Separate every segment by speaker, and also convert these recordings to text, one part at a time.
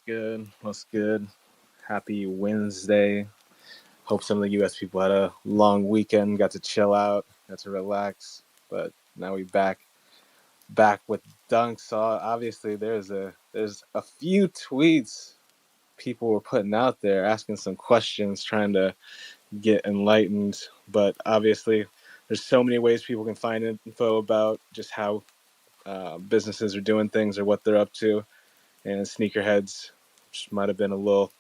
Speaker 1: good? What's good? Happy Wednesday. Hope some of the U.S. people had a long weekend, got to chill out, got to relax. But now we back with DUNKS. So obviously, there's a few tweets people were putting out there, asking some questions, trying to get enlightened. But obviously, there's so many ways people can find info about just how businesses are doing things or what they're up to. And sneakerheads just might have been a little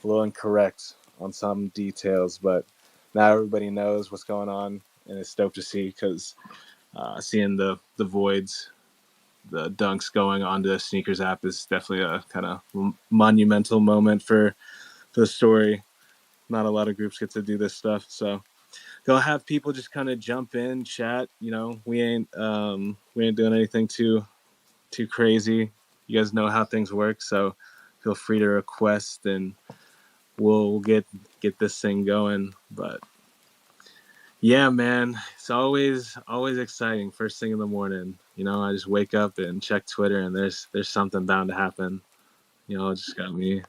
Speaker 1: incorrect on some details, but now everybody knows what's going on, and it's dope to see because seeing the voids, the dunks going onto the sneakers app is definitely a kind of monumental moment for the story. Not a lot of groups get to do this stuff, so gonna have people just kind of jump in, chat. You know, we ain't doing anything too crazy. You guys know how things work, so feel free to request and we'll get this thing going. But yeah, man, it's always exciting first thing in the morning. You know, I just wake up and check Twitter and there's something bound to happen. You know, it just got me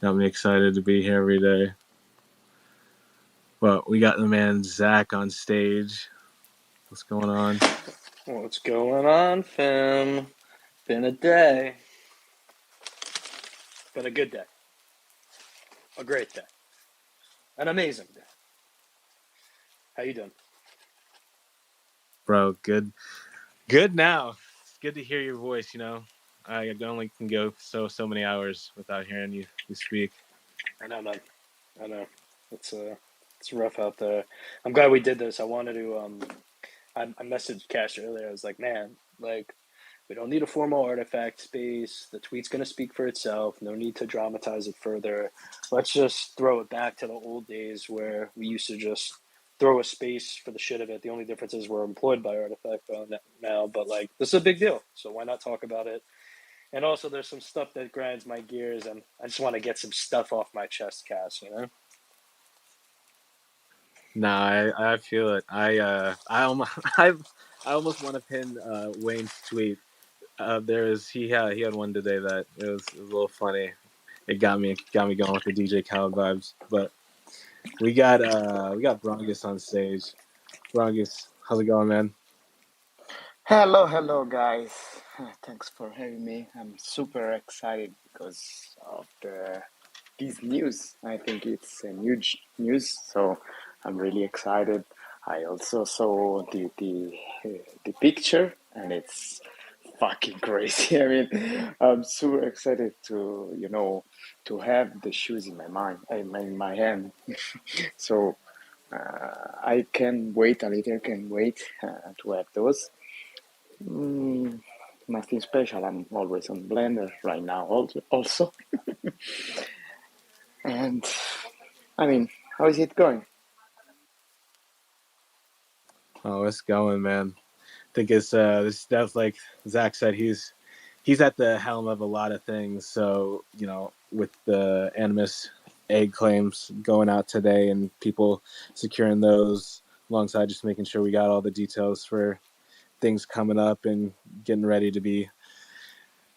Speaker 1: excited to be here every day. Well, we got the man Zach on stage. What's going on?
Speaker 2: What's going on, fam? Been a day. Been a good day. A great day. An amazing day. How you doing?
Speaker 1: Bro, good now. It's good to hear your voice, you know. I only can go so many hours without hearing you speak.
Speaker 2: I know, man. I know. It's rough out there. I'm glad we did this. I wanted to I messaged Cash earlier. I was like, man, like, we don't need a formal artifact space. The tweet's going to speak for itself. No need to dramatize it further. Let's just throw it back to the old days where we used to just throw a space for the shit of it. The only difference is we're employed by Artifact now, but like, this is a big deal. So why not talk about it? And also there's some stuff that grinds my gears and I just want to get some stuff off my chest, Cass, you know?
Speaker 1: Nah, I feel it. I almost want to pin Wayne's tweet. He had one today that it was a little funny. It got me going with the DJ Khaled vibes. But we got Brongus on stage. Brongus, how's it going, man?
Speaker 3: Hello, guys. Thanks for having me. I'm super excited because of this news. I think it's a huge news, so I'm really excited. I also saw the picture, and it's fucking crazy. I mean, I'm super excited to have the shoes in my mind, in my hand. So I can wait a little. Can wait to have those. Nothing special. I'm always on Blender right now also. And I mean, how is it going?
Speaker 1: Oh, it's going, man. I think it's this stuff, like Zach said, he's at the helm of a lot of things. So, you know, with the Animus egg claims going out today and people securing those alongside just making sure we got all the details for things coming up and getting ready to be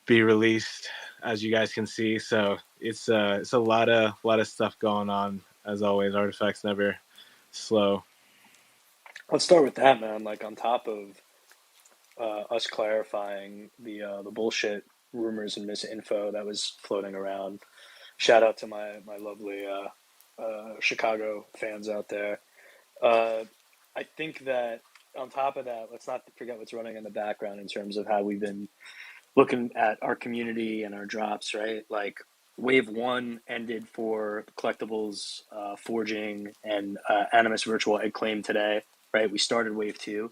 Speaker 1: released, as you guys can see. So it's a lot of stuff going on. As always, Artifact's never slow.
Speaker 2: Let's start with that, man. Like, on top of us clarifying the bullshit rumors and misinfo that was floating around. Shout out to my lovely Chicago fans out there. I think that on top of that, let's not forget what's running in the background in terms of how we've been looking at our community and our drops, right? Like, Wave 1 ended for collectibles, forging, and Animus Virtual Egg Claim today, right? We started Wave 2.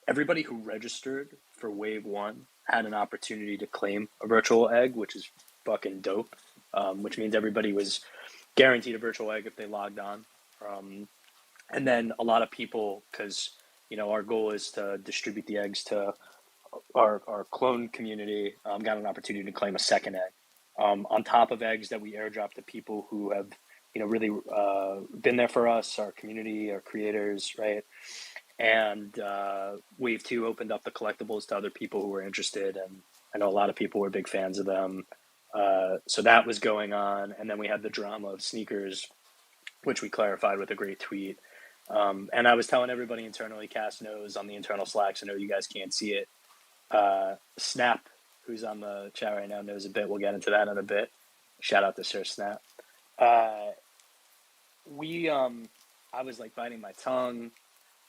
Speaker 2: Everybody who registered for Wave 1 had an opportunity to claim a virtual egg, which is fucking dope, which means everybody was guaranteed a virtual egg if they logged on. And then a lot of people, because, you know, our goal is to distribute the eggs to our clone community, got an opportunity to claim a second egg. On top of eggs that we airdrop to people who have, you know, really been there for us, our community, our creators, right? And Wave 2 opened up the collectibles to other people who were interested, and I know a lot of people were big fans of them. So that was going on. And then we had the drama of sneakers, which we clarified with a great tweet. And I was telling everybody internally, Cass knows on the internal Slacks, I know you guys can't see it. Snap, who's on the chat right now, knows a bit. We'll get into that in a bit. Shout out to Sir Snap. I was like biting my tongue.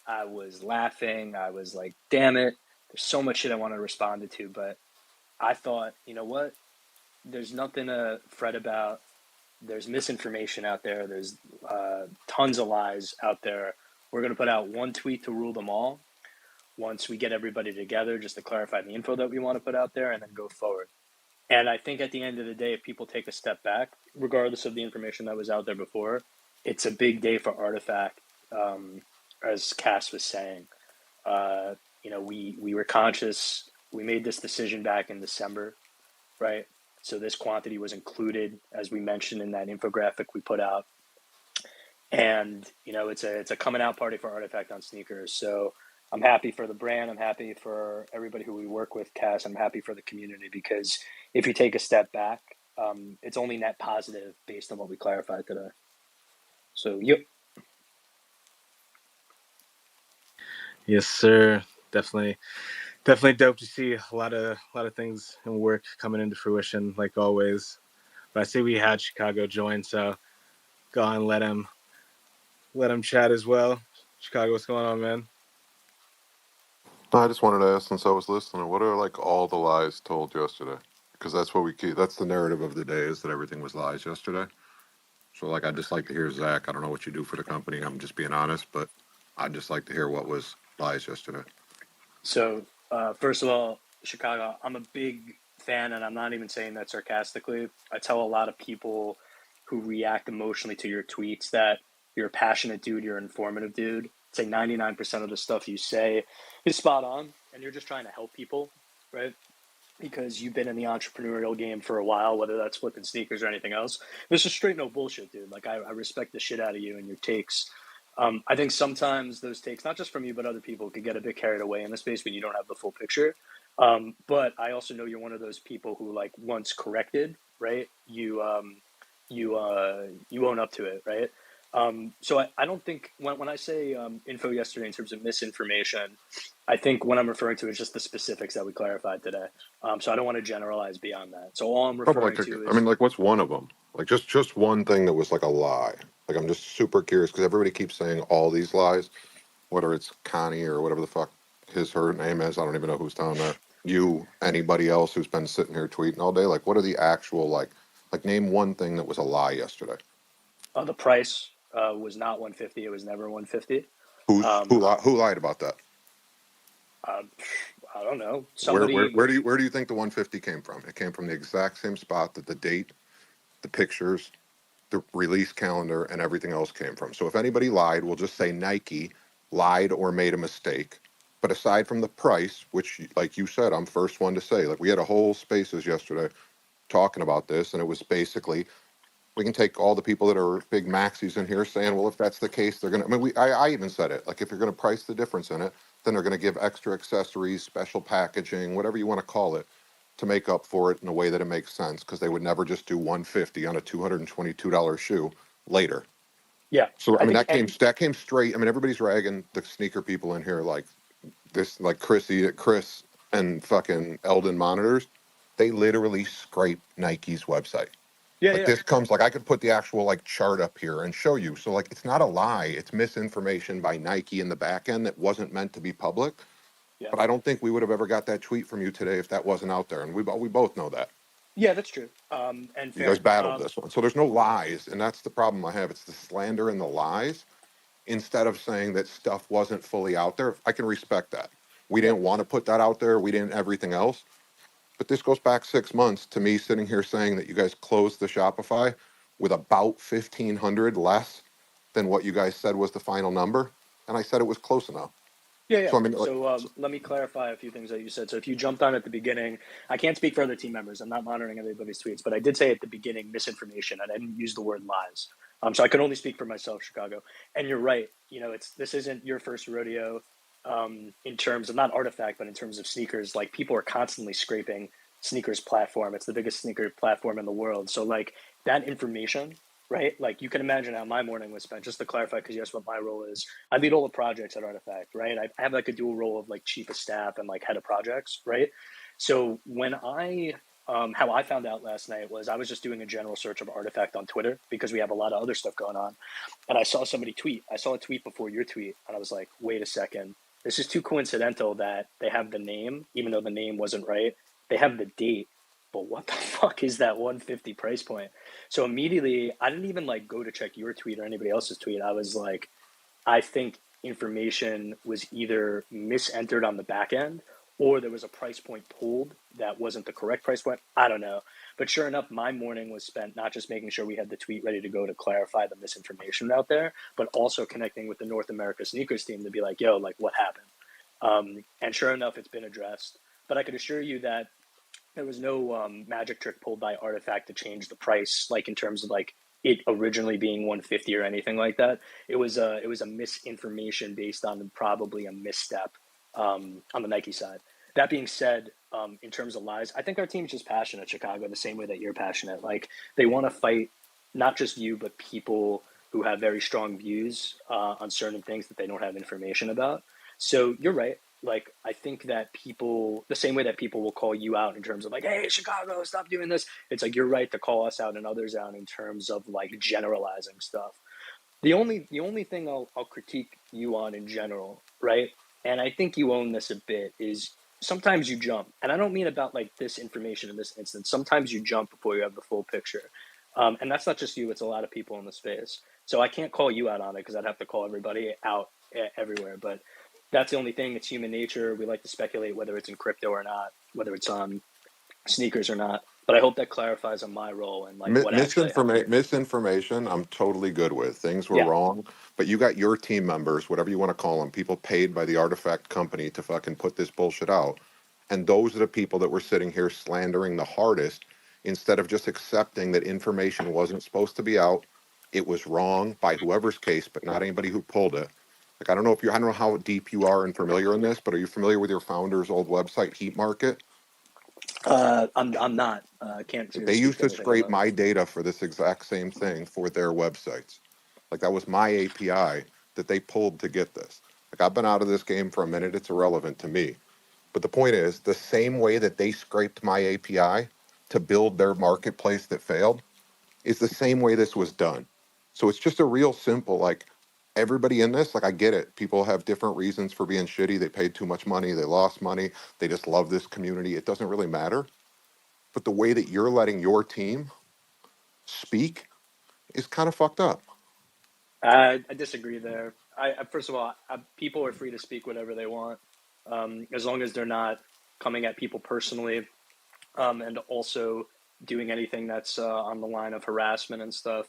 Speaker 2: I was laughing. I was like, damn it. There's so much shit I wanted to respond to, but I thought, you know what? There's nothing to fret about. There's misinformation out there. There's tons of lies out there. We're going to put out one tweet to rule them all once we get everybody together, just to clarify the info that we want to put out there and then go forward. And I think at the end of the day, if people take a step back, regardless of the information that was out there before, it's a big day for Artifact, as Cass was saying. We were conscious. We made this decision back in December, right? So this quantity was included, as we mentioned in that infographic we put out. And, it's a coming out party for Artifact on sneakers. So I'm happy for the brand. I'm happy for everybody who we work with, Cass. I'm happy for the community, because if you take a step back, it's only net positive based on what we clarified today. So, yep.
Speaker 1: Yes, sir. Definitely dope to see a lot of things and work coming into fruition, like always. But I see we had Chicago join, so go on, let him chat as well. Chicago, what's going on, man?
Speaker 4: No, I just wanted to ask, since I was listening, what are like all the lies told yesterday? Because that's what we keep. That's the narrative of the day, is that everything was lies yesterday. So, like, I'd just like to hear Zach. I don't know what you do for the company. I'm just being honest, but I'd just like to hear what was lies yesterday.
Speaker 2: So, first of all, Chicago, I'm a big fan, and I'm not even saying that sarcastically. I tell a lot of people who react emotionally to your tweets that you're a passionate dude, you're an informative dude. I'd say 99% of the stuff you say is spot on, and you're just trying to help people, right? Because you've been in the entrepreneurial game for a while, whether that's flipping sneakers or anything else. This is straight no bullshit, dude. Like, I respect the shit out of you and your takes. I think sometimes those takes, not just from you, but other people, could get a bit carried away in the space when you don't have the full picture. But I also know you're one of those people who, like, once corrected, right, you own up to it, right? So I don't think when I say info yesterday in terms of misinformation, I think what I'm referring to is just the specifics that we clarified today. So I don't want to generalize beyond that. So all I'm
Speaker 4: Probably
Speaker 2: referring to
Speaker 4: I
Speaker 2: is,
Speaker 4: mean, like, what's one of them? Like, just one thing that was like a lie. Like, I'm just super curious because everybody keeps saying all these lies, whether it's Connie or whatever the fuck her name is. I don't even know who's telling that. You, anybody else who's been sitting here tweeting all day. Like, what are the actual like name one thing that was a lie yesterday?
Speaker 2: the price was not 150. It was never 150.
Speaker 4: Who lied about that?
Speaker 2: I don't know.
Speaker 4: Where
Speaker 2: Somebody,
Speaker 4: where do you think the 150 came from? It came from the exact same spot that the date, the pictures, the release calendar, and everything else came from. So if anybody lied, we'll just say Nike lied or made a mistake. But aside from the price, which, like you said, I'm first one to say, like, we had a whole spaces yesterday talking about this, and it was basically, we can take all the people that are big maxis in here saying, well, if that's the case, they're gonna. I mean, I even said it. Like, if you're gonna price the difference in it, then they're gonna give extra accessories, special packaging, whatever you want to call it, to make up for it in a way that it makes sense. Because they would never just do 150 on a $222 shoe later.
Speaker 2: yeah,
Speaker 4: So I
Speaker 2: I
Speaker 4: mean,
Speaker 2: think,
Speaker 4: that came straight. I mean, everybody's ragging the sneaker people in here like this, like Chris and fucking Eldon monitors. They literally scrape Nike's website. Like,
Speaker 2: yeah,
Speaker 4: this comes, like, I could put the actual like chart up here and show you. So, like, it's not a lie. It's misinformation by Nike in the back end that wasn't meant to be public.
Speaker 2: yeah,
Speaker 4: But I don't think we would have ever got that tweet from you today if that wasn't out there. And we both know that.
Speaker 2: yeah, that's true. And
Speaker 4: You guys
Speaker 2: fair.
Speaker 4: battled this one. So there's no lies. And that's the problem I have. It's the slander and the lies instead of saying that stuff wasn't fully out there. I can respect that. We
Speaker 2: Yeah,
Speaker 4: didn't want to put that out there. We didn't everything else. But this goes back 6 months to me sitting here saying that you guys closed the Shopify with about 1,500 less than what you guys said was the final number. And I said it was close enough.
Speaker 2: yeah.
Speaker 4: So, I mean, like,
Speaker 2: So let me clarify a few things that you said. So if you jumped on at the beginning, I can't speak for other team members. I'm not monitoring everybody's tweets, but I did say at the beginning misinformation, and I didn't use the word lies. So I can only speak for myself, Chicago. And you're right. This isn't your first rodeo in terms of not Artifact, but in terms of sneakers. Like, people are constantly scraping sneakers platform. It's the biggest sneaker platform in the world. So like that information, right? Like you can imagine how my morning was spent. Just to clarify, because you asked what my role is. I lead all the projects at Artifact, right? I have like a dual role of like chief of staff and like head of projects, right? So when how I found out last night was I was just doing a general search of Artifact on Twitter because we have a lot of other stuff going on. And I saw somebody tweet. I saw a tweet before your tweet. And I was like, wait a second. This is too coincidental that they have the name, even though the name wasn't right. They have the date. But what the fuck is that 150 price point? So immediately, I didn't even like go to check your tweet or anybody else's tweet. I was like, I think information was either misentered on the back end or there was a price point pulled that wasn't the correct price point. I don't know. But sure enough, my morning was spent not just making sure we had the tweet ready to go to clarify the misinformation out there, but also connecting with the North America sneakers team to be like, yo, like what happened? And sure enough, it's been addressed. But I could assure you that there was no magic trick pulled by Artifact to change the price, like in terms of like it originally being 150 or anything like that. It was a misinformation based on probably a misstep on the Nike side. That being said, in terms of lies, I think our team's just passionate, Chicago, the same way that you're passionate. Like they want to fight not just you, but people who have very strong views on certain things that they don't have information about. So you're right. Like I think that people, the same way that people will call you out in terms of like, hey, Chicago, stop doing this. It's like you're right to call us out and others out in terms of like generalizing stuff. The only thing I'll critique you on in general, right? And I think you own this a bit, is sometimes you jump. And I don't mean about like this information in this instance. Sometimes you jump before you have the full picture. And that's not just you, it's a lot of people in the space. So I can't call you out on it because I'd have to call everybody out everywhere. But that's the only thing. It's human nature. We like to speculate whether it's in crypto or not, whether it's on sneakers or not. But I hope that clarifies on my role and like what actually happened.
Speaker 4: Misinformation, I'm totally good with. Things were
Speaker 2: Yeah.
Speaker 4: wrong, but you got your team members, whatever you want to call them, people paid by the Artifact company to fucking put this bullshit out. And those are the people that were sitting here slandering the hardest instead of just accepting that information wasn't supposed to be out. It was wrong by whoever's case, but not anybody who pulled it. Like, I don't know how deep you are and familiar in this, but are you familiar with your founder's old website, Heat Market?
Speaker 2: I'm not. Can't
Speaker 4: They
Speaker 2: speak
Speaker 4: used
Speaker 2: to
Speaker 4: to
Speaker 2: anything
Speaker 4: scrape
Speaker 2: about it.
Speaker 4: my data for this exact same thing for their websites. Like that was my API that they pulled to get this. Like I've been out of this game for a minute. It's irrelevant to me. But the point is, the same way that they scraped my API to build their marketplace that failed is the same way this was done. So it's just a real simple, like everybody in this, like I get it. People have different reasons for being shitty. They paid too much money. They lost money. They just love this community. It doesn't really matter. But the way that you're letting your team speak is kind of fucked up.
Speaker 2: I disagree there. First of all, people are free to speak whatever they want, as long as they're not coming at people personally, and also doing anything that's on the line of harassment and stuff.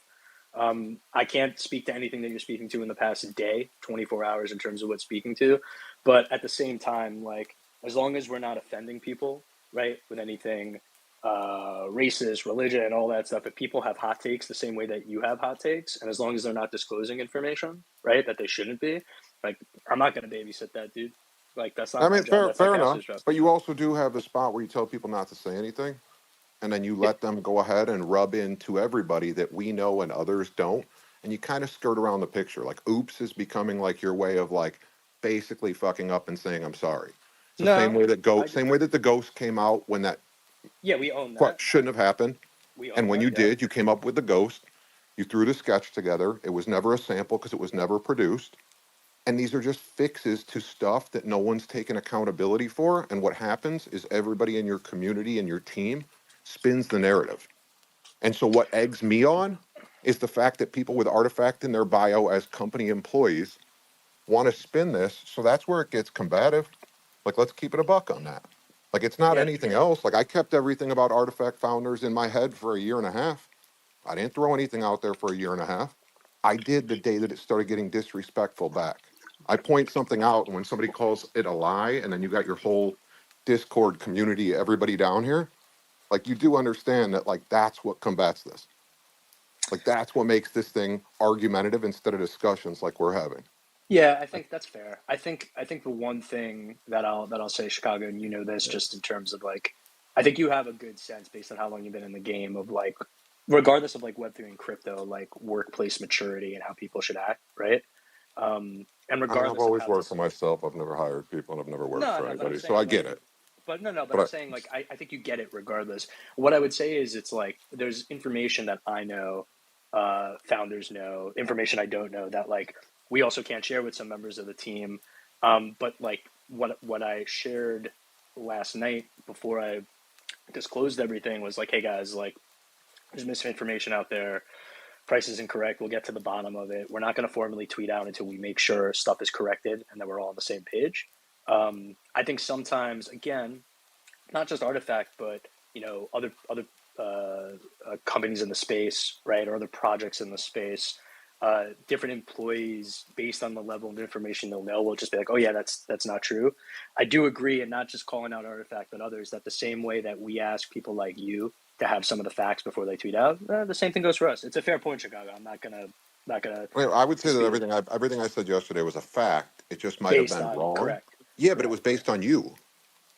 Speaker 2: I can't speak to anything that you're speaking to in the past day, 24 hours in terms of what speaking to, but at the same time, like as long as we're not offending people, right, with anything racist, religion, and all that stuff. If people have hot takes the same way that you have hot takes, and as long as they're not disclosing information, right, that they shouldn't be, like I'm not going to babysit that dude. Like that's
Speaker 4: I
Speaker 2: not my
Speaker 4: mean,
Speaker 2: job.
Speaker 4: fair,
Speaker 2: That's like
Speaker 4: fair enough.
Speaker 2: Ashley's job.
Speaker 4: But you also do have the spot where you tell people not to say anything, and then you
Speaker 2: Yeah.
Speaker 4: let them go ahead and rub into everybody that we know and others don't, and you kind of skirt around the picture. Like, oops is becoming like your way of like basically fucking up and saying I'm sorry. It's the
Speaker 2: No, I
Speaker 4: same way that the ghost came out when that
Speaker 2: yeah, we own
Speaker 4: fuck
Speaker 2: that.
Speaker 4: shouldn't have happened.
Speaker 2: We
Speaker 4: And
Speaker 2: own
Speaker 4: when
Speaker 2: that.
Speaker 4: you
Speaker 2: Yeah.
Speaker 4: did, you came up with the ghost. You threw the sketch together. It was never a sample because it was never produced. And these are just fixes to stuff that no one's taken accountability for. And what happens is everybody in your community and your team spins the narrative. And so what eggs me on is the fact that people with Artifact in their bio as company employees want to spin this. So that's where it gets combative. Like, let's keep it a buck on that. Like, it's not
Speaker 2: Yeah.
Speaker 4: anything else. Like, I kept everything about Artifact founders in my head for a year and a half. I didn't throw anything out there for a year and a half. I did the day that it started getting disrespectful back. I point something out, and when somebody calls it a lie, and then you got your whole Discord community, everybody down here, like you do understand that, like, that's what combats this. Like, that's what makes this thing argumentative instead of discussions like we're having.
Speaker 2: Yeah, I think that's fair. I think the one thing that I'll say, Chicago, and you know this,
Speaker 4: Yeah.
Speaker 2: just in terms of like I think you have a good sense based on how long you've been in the game of like, regardless of like Web3 and crypto, like workplace maturity and how people should act, right? And
Speaker 4: I mean, I've
Speaker 2: regardless of
Speaker 4: always
Speaker 2: how
Speaker 4: worked
Speaker 2: this,
Speaker 4: for myself. I've never hired people, and I've never worked for
Speaker 2: but I'm
Speaker 4: anybody, so I
Speaker 2: saying
Speaker 4: get
Speaker 2: like,
Speaker 4: it.
Speaker 2: but I'm
Speaker 4: But
Speaker 2: saying like, I think you get it regardless. What I would say is it's like, there's information that I know, founders know, information I don't know that like, we also can't share with some members of the team. But like what I shared last night before I disclosed everything was like, hey guys, like there's misinformation out there. Price is incorrect. We'll get to the bottom of it. We're not going to formally tweet out until we make sure stuff is corrected and that we're all on the same page. I think sometimes, again, not just Artifact, but you know, other companies in the space, right, or other projects in the space. Different employees, based on the level of information they'll know, will just be like, "Oh yeah, that's not true." I do agree, and not just calling out Artifact, but others, that the same way that we ask people like you to have some of the facts before they tweet out, the same thing goes for us. It's a fair point, Chicago. I'm not gonna
Speaker 4: I mean, I would say that
Speaker 2: dispute it.
Speaker 4: everything I said yesterday was a fact. It just might have
Speaker 2: Based
Speaker 4: been
Speaker 2: on
Speaker 4: wrong.
Speaker 2: correct,
Speaker 4: Yeah, but it was
Speaker 2: correct.
Speaker 4: based on you.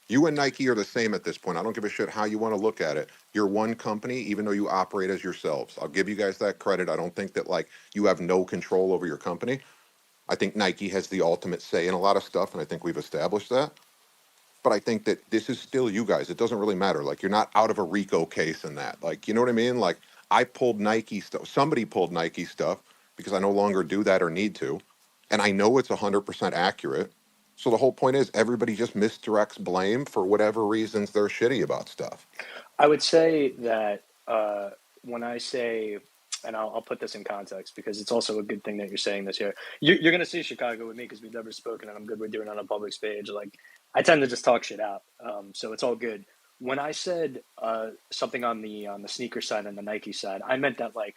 Speaker 4: You and Nike are the same at this point. I don't give a shit how you want to look at it. You're one company, even though you operate as yourselves. I'll give you guys that credit. I don't think that like you have no control over your company. I think Nike has the ultimate say in a lot of stuff, and I think we've established that. But I think that this is still you guys. It doesn't really matter. Like you're not out of a RICO case in that. Like, you know what I mean? Like I pulled Nike stuff. Somebody pulled Nike stuff because I no longer do that or need to. And I know it's 100% accurate. So the whole point is everybody just misdirects blame for whatever reasons they're shitty about stuff.
Speaker 2: I would say that when I say, and I'll put this in context because it's also a good thing that you're saying this here. You're going to see Chicago with me because we've never spoken, and I'm good with doing it on a public stage. Like I tend to just talk shit out, so it's all good. When I said something on the sneaker side and the Nike side, I meant that like,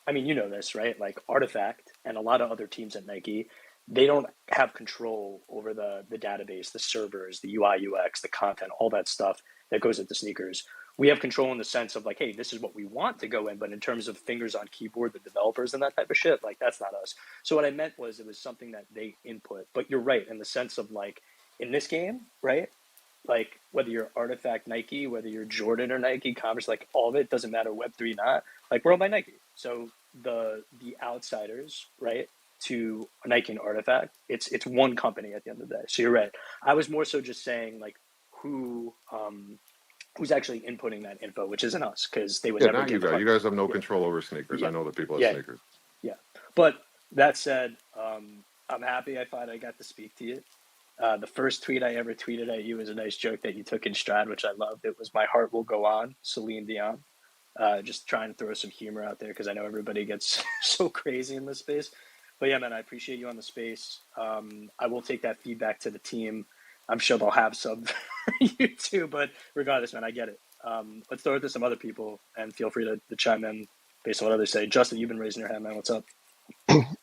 Speaker 2: I mean, you know this, right? Like Artifact and a lot of other teams at Nike, they don't have control over the database, the servers, the UI UX, the content, all that stuff that goes into sneakers. We have control in the sense of like, hey, this is what we want to go in, but in terms of fingers on keyboard, the developers and that type of shit, like that's not us. So what I meant was it was something that they input. But you're right in the sense of like in this game, right? Like whether you're Artifact Nike, whether you're Jordan or Nike, Converse, like all of it doesn't matter. Web3 not, like we're all by Nike. So the outsiders, right, to Nike and Artifact, it's one company at the end of the day. So you're right. I was more so just saying like who who's actually inputting that info, which isn't us, because they would
Speaker 4: Yeah,
Speaker 2: never
Speaker 4: not you
Speaker 2: give
Speaker 4: guys.
Speaker 2: our,
Speaker 4: You guys have no
Speaker 2: yeah,
Speaker 4: control over sneakers.
Speaker 2: yeah,
Speaker 4: I know the people at
Speaker 2: yeah,
Speaker 4: sneakers.
Speaker 2: yeah. But that said, I'm happy I thought I got to speak to you. The first tweet I ever tweeted at you was a nice joke that you took in stride, which I loved. It was "My heart will go on," Celine Dion. Just trying to throw some humor out there because I know everybody gets so crazy in this space. But yeah, man, I appreciate you on the space. I will take that feedback to the team. I'm sure they'll have some for you too, but regardless, man, I get it. Let's throw it to some other people and feel free to chime in based on what others say. Justin, you've been raising your hand, man. What's up?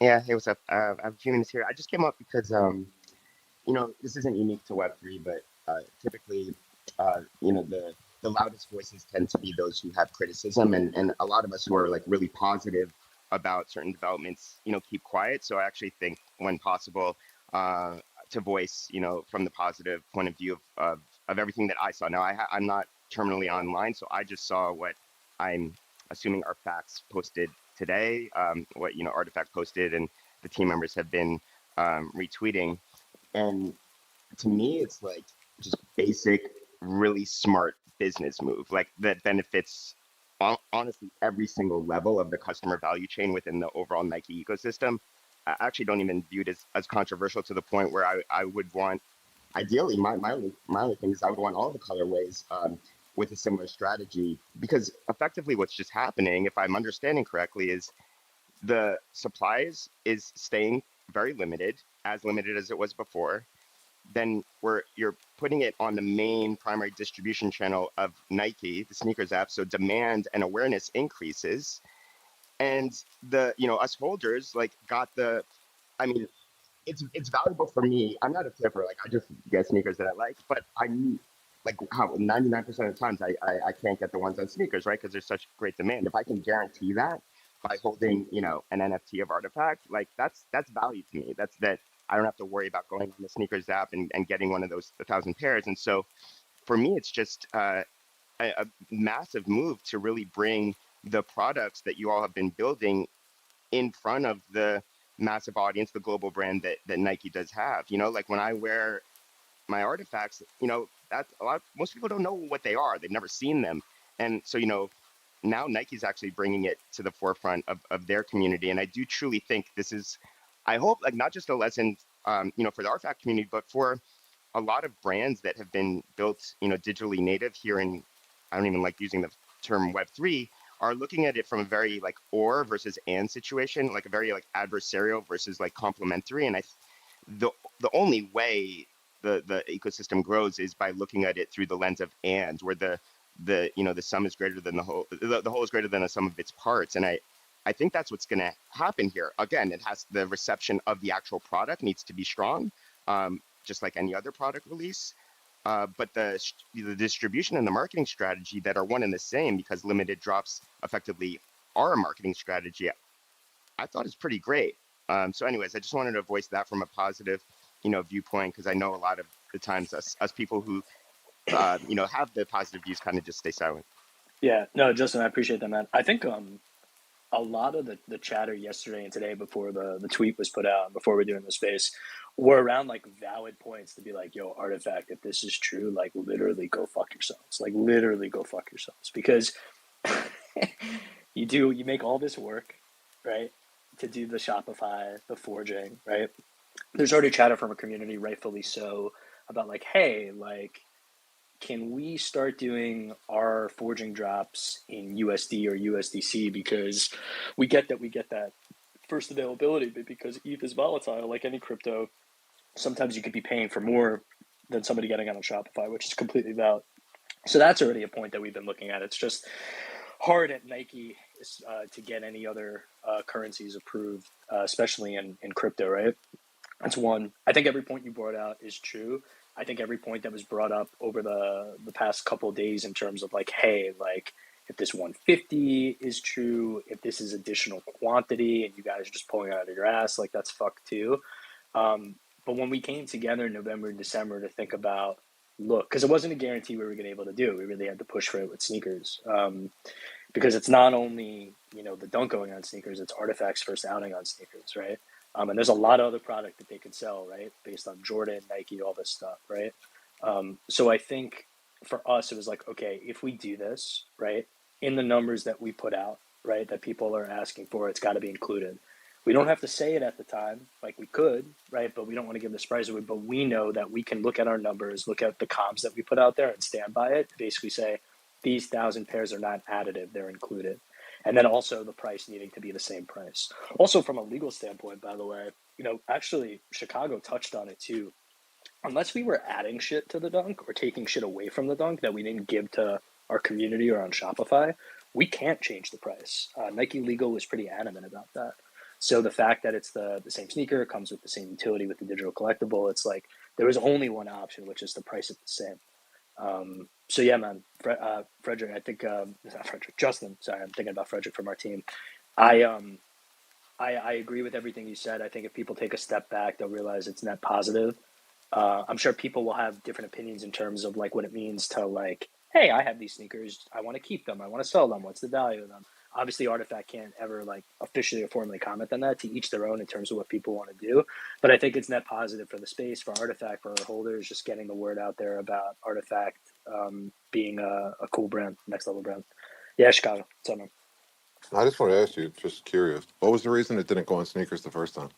Speaker 5: Yeah, hey, what's up? I have a few minutes here. I just came up because, this isn't unique to Web3, but typically, the loudest voices tend to be those who have criticism, and a lot of us who are like really positive about certain developments, keep quiet. So I actually think, when possible, uh, to voice, from the positive point of view of everything that I saw. Now, I'm not terminally online, so I just saw what I'm assuming are facts posted today, what Artifact posted, and the team members have been retweeting. And to me, it's like just basic, really smart business move, like that benefits honestly every single level of the customer value chain within the overall Nike ecosystem. I actually don't even view it as controversial, to the point where I would want, ideally, my only thing is I would want all the colorways with a similar strategy, because effectively what's just happening, if I'm understanding correctly, is the supplies is staying very limited as it was before. Then you're putting it on the main primary distribution channel of Nike, the sneakers app, so demand and awareness increases. And us holders like got the, I mean, it's valuable for me. I'm not a flipper, like I just get sneakers that I like, but I like how 99% of the times I can't get the ones on sneakers, right? Because there's such great demand. If I can guarantee that by holding, an NFT of Artifact, like that's value to me. That's that I don't have to worry about going on the sneakers app and getting one of those 1,000 pairs. And so for me, it's just a massive move to really bring the products that you all have been building in front of the massive audience, the global brand that Nike does have. You know, like when I wear my artifacts, you know, that's most people don't know what they are. They've never seen them. And so, you know, now Nike's actually bringing it to the forefront of their community. And I do truly think this is, I hope, like, not just a lesson, you know, for the artifact community, but for a lot of brands that have been built, you know, digitally native here in, I don't even like using the term Web3, are looking at it from a very like or versus and situation, like a very like adversarial versus like complementary. And the the only way the ecosystem grows is by looking at it through the lens of and, where the you know, the sum is greater than the whole, the whole is greater than the sum of its parts. And I think that's what's going to happen here. Again, it has, the reception of the actual product needs to be strong, just like any other product release. But the distribution and the marketing strategy that are one and the same, because limited drops effectively are a marketing strategy, I thought is pretty great. So anyways, I just wanted to voice that from a positive, you know, viewpoint, because I know a lot of the times us people who, you know, have the positive views kind of just stay silent.
Speaker 2: Yeah, no, Justin, I appreciate that, man. I think a lot of the chatter yesterday and today before the tweet was put out, before we're doing the space, were around like valid points to be like, yo, Artifact, if this is true, like literally go fuck yourselves. Like literally go fuck yourselves. Because you make all this work, right? To do the Shopify, the forging, right? There's already chatter from a community, rightfully so, about like, hey, like, can we start doing our forging drops in USD or USDC, because we get that first availability, but because ETH is volatile, like any crypto, sometimes you could be paying for more than somebody getting on Shopify, which is completely valid. So that's already a point that we've been looking at. It's just hard at Nike to get any other currencies approved, especially in crypto, right? That's one. I think every point you brought out is true. I think every point that was brought up over the past couple of days in terms of like, hey, like if this 150 is true, if this is additional quantity and you guys are just pulling it out of your ass, like that's fucked too. But when we came together in November and December to think about, look, because it wasn't a guarantee we were going to be able to do. We really had to push for it with sneakers. Because it's not only, you know, the dunk going on sneakers, it's Artifact's first outing on sneakers, right? And there's a lot of other product that they could sell, right? Based on Jordan, Nike, all this stuff, right? So I think for us, it was like, okay, if we do this, right, in the numbers that we put out, right, that people are asking for, it's got to be included. We don't have to say it at the time, like we could, right? But we don't want to give the surprise away. But we know that we can look at our numbers, look at the comms that we put out there and stand by it, basically say, these 1,000 pairs are not additive, they're included. And then also the price needing to be the same price. Also from a legal standpoint, by the way, you know, actually Chicago touched on it too. Unless we were adding shit to the dunk or taking shit away from the dunk that we didn't give to our community or on Shopify, we can't change the price. Nike Legal was pretty adamant about that. So the fact that it's the same sneaker, it comes with the same utility with the digital collectible, it's like there was only one option, which is to price it the same. So yeah, man, Frederick, I think, not Frederick, Justin, sorry, I'm thinking about Frederick from our team. I agree with everything you said. I think if people take a step back, they'll realize it's net positive. I'm sure people will have different opinions in terms of like what it means to like, hey, I have these sneakers, I want to keep them, I want to sell them, what's the value of them? Obviously, Artifact can't ever like officially or formally comment on that. To each their own in terms of what people want to do. But I think it's net positive for the space, for Artifact, for our holders, just getting the word out there about Artifact being a cool brand, next level brand. Yeah, Chicago. What's up, man?
Speaker 4: I just want to ask you, just curious, what was the reason it didn't go on sneakers the first time?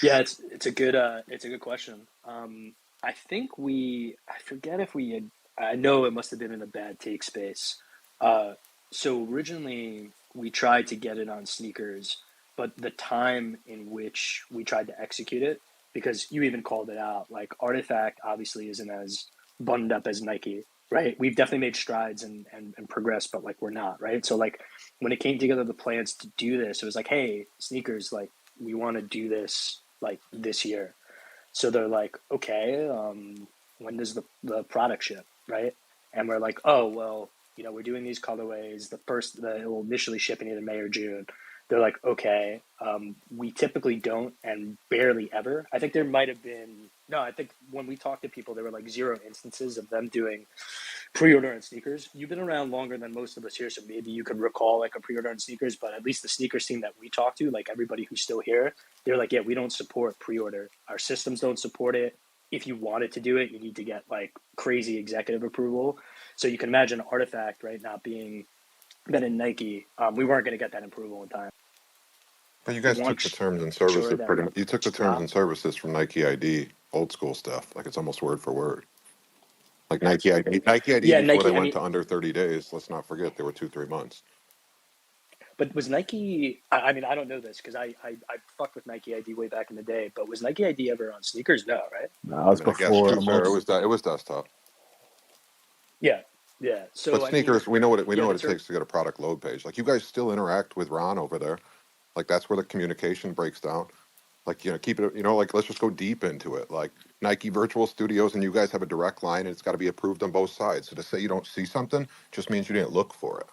Speaker 2: Yeah, it's a good question. I think I forget if we had. I know it must have been in the bad take space. So originally we tried to get it on sneakers, but the time in which we tried to execute it, because you even called it out, like Artifact obviously isn't as buttoned up as Nike, right? We've definitely made strides and progressed, but like we're not, right? So like when it came together, the plans to do this, it was like, hey, sneakers, like we want to do this like this year. So they're like, okay, when does the product ship, right? And we're like, oh, well, you know, we're doing these colorways. It will initially ship in either May or June. They're like, okay, we typically don't and barely ever. I think there might have been No, I think when we talked to people, there were like 0 instances of them doing pre-order on sneakers. You've been around longer than most of us here, so maybe you could recall like a pre-order on sneakers, but at least the sneakers team that we talked to, like everybody who's still here, they're like, yeah, we don't support pre-order. Our systems don't support it. If you wanted to do it, you need to get like crazy executive approval. So you can imagine Artifact, right, not being been in Nike. We weren't going to get that approval in time.
Speaker 4: But you
Speaker 2: We
Speaker 4: guys took
Speaker 2: want
Speaker 4: the terms and
Speaker 2: sure
Speaker 4: services
Speaker 2: that
Speaker 4: pretty
Speaker 2: we
Speaker 4: much. You took the terms
Speaker 2: drop.
Speaker 4: and services from Nike ID, old school stuff. Like it's almost word for word. Like Nike ID, Nike ID
Speaker 2: Yeah,
Speaker 4: before they
Speaker 2: Nike. I
Speaker 4: went
Speaker 2: mean,
Speaker 4: to under 30 days. Let's not forget they were 2-3 months.
Speaker 2: but was Nike? I mean, I don't know this because I fucked with Nike ID way back in the day. But was Nike ID ever on sneakers? No, right?
Speaker 1: No, that
Speaker 4: I
Speaker 1: was
Speaker 4: mean, I guess to
Speaker 1: before
Speaker 4: be fair,
Speaker 1: most.
Speaker 4: it was desktop.
Speaker 2: Yeah, yeah.
Speaker 4: But
Speaker 2: So I mean,
Speaker 4: sneakers, we know
Speaker 2: yeah,
Speaker 4: what
Speaker 2: the
Speaker 4: it
Speaker 2: term.
Speaker 4: takes to get a product load page. Like you guys still interact with Ron over there. Like that's where the communication breaks down. Like keep it. Like let's just go deep into it. Like Nike Virtual Studios, and you guys have a direct line, and it's got to be approved on both sides. So to say you don't see something just means you didn't look for it.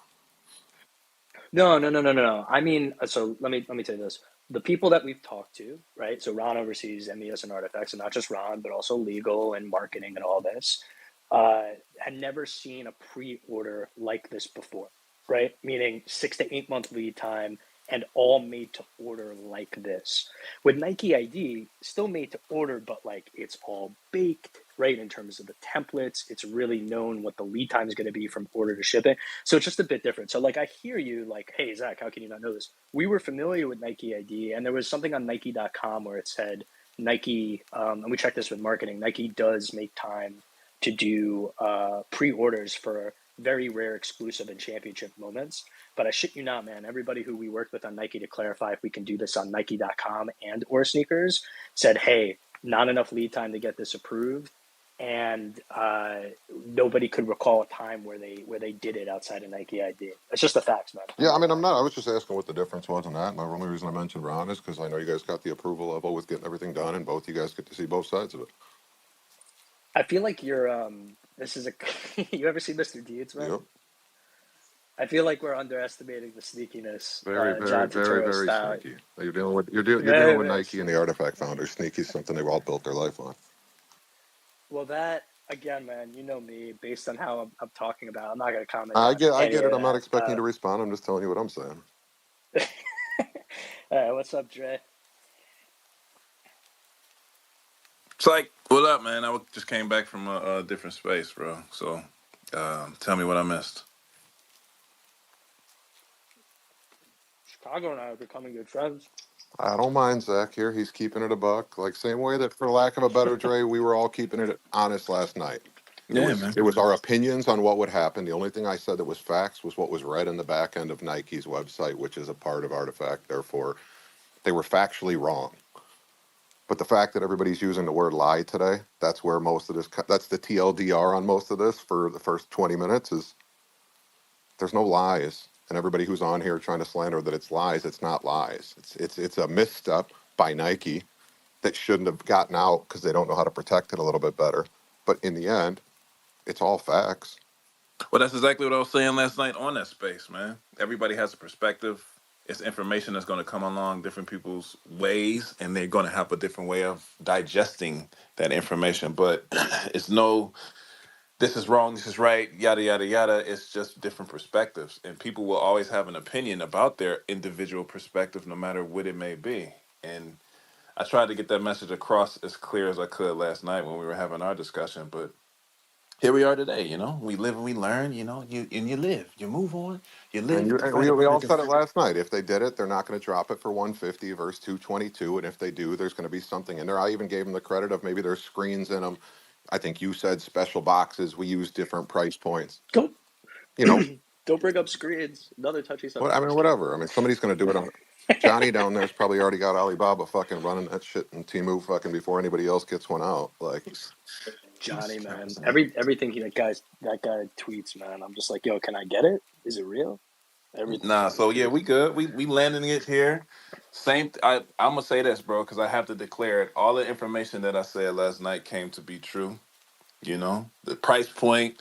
Speaker 2: No, no, no, no, no, no. I mean, so let me tell you this. The people that we've talked to, right? So Ron oversees MES and Artifacts, and not just Ron, but also legal and marketing and all this. Had never seen a pre-order like this before, right? Meaning 6 to 8 month lead time and all made to order like this. With Nike ID, still made to order, but like it's all baked, right? In terms of the templates, it's really known what the lead time is going to be from order to shipping. So it's just a bit different. So like I hear you like, hey, Zach, how can you not know this? We were familiar with Nike ID, and there was something on Nike.com where it said Nike, and we checked this with marketing, Nike does make time to do pre-orders for very rare exclusive and championship moments. But I shit you not, man, everybody who we worked with on Nike to clarify if we can do this on Nike.com and or sneakers said, hey, not enough lead time to get this approved. And nobody could recall a time where they did it outside of Nike ID. It's just the facts, man.
Speaker 4: Yeah, I mean, I'm not. I was just asking what the difference was in that. And the only reason I mentioned Ron is because I know you guys got the approval level with getting everything done, and both you guys get to see both sides of it.
Speaker 2: I feel like you're this is a you ever see Mr. Deeds, man?
Speaker 4: Yep.
Speaker 2: I feel like we're underestimating the sneakiness,
Speaker 4: Very, very,
Speaker 2: John
Speaker 4: very,
Speaker 2: Turturro
Speaker 4: very
Speaker 2: style.
Speaker 4: sneaky. You're dealing
Speaker 2: Very,
Speaker 4: with
Speaker 2: very
Speaker 4: Nike and the
Speaker 2: sneaky.
Speaker 4: Artifact founders. Sneaky is something they've all built their life on.
Speaker 2: Well, that again, man, you know me. Based on how I'm talking about, I'm not going to comment
Speaker 4: I
Speaker 2: on
Speaker 4: get, I
Speaker 2: any
Speaker 4: get
Speaker 2: of
Speaker 4: it. I'm not
Speaker 2: that.
Speaker 4: expecting you to respond. I'm just telling you what I'm saying.
Speaker 2: All right, what's up, Dre?
Speaker 6: Psych, what up, man? Just came back from a different space, bro. So, tell me what I missed.
Speaker 2: Chicago and I are becoming good friends.
Speaker 4: I don't mind Zach here. He's keeping it a buck. Like same way that, for lack of a better Dre, we were all keeping it honest last night.
Speaker 6: Yeah, man.
Speaker 4: It was our opinions on what would happen. The only thing I said that was facts was what was read in the back end of Nike's website, which is a part of Artifact. Therefore, they were factually wrong. But the fact that everybody's using the word lie today, that's where most of this, that's the TLDR on most of this for the first 20 minutes is there's no lies. And everybody who's on here trying to slander that it's lies, it's not lies. It's a misstep by Nike that shouldn't have gotten out because they don't know how to protect it a little bit better. But in the end, it's all facts.
Speaker 6: Well, that's exactly what I was saying last night on that space, man. Everybody has a perspective. It's information that's going to come along different people's ways, and they're going to have a different way of digesting that information. But it's no, this is wrong, this is right, yada, yada, yada. It's just different perspectives. And people will always have an opinion about their individual perspective, no matter what it may be. And I tried to get that message across as clear as I could last night when we were having our discussion, but here we are today. We live and we learn. You live, you move on, you
Speaker 4: And,
Speaker 6: live to fight a
Speaker 4: we
Speaker 6: better
Speaker 4: all
Speaker 6: day.
Speaker 4: said it last night. If they did it, they're not going to drop it for 150 versus 222. And if they do, there's going to be something in there. I even gave them the credit of maybe there's screens in them. I think you said special boxes. We use different price points.
Speaker 2: Don't
Speaker 4: You know,
Speaker 2: don't bring up screens. Another touchy
Speaker 4: what I
Speaker 2: subject.
Speaker 4: mean, whatever. I mean, somebody's going to do it on. Johnny down there's probably already got Alibaba fucking running that shit in Temu fucking before anybody else gets one out. Like,
Speaker 2: Johnny,
Speaker 6: Jesus
Speaker 2: man.
Speaker 6: Christ, man.
Speaker 2: Everything that guy tweets, man. I'm just like, yo, can I get it? Is it real? Everything
Speaker 6: Nah,
Speaker 2: Johnny
Speaker 6: so yeah,
Speaker 2: tweets.
Speaker 6: we good. We landing it here. I'm gonna say this, bro, because I have to declare it. All the information that I said last night came to be true. The price point.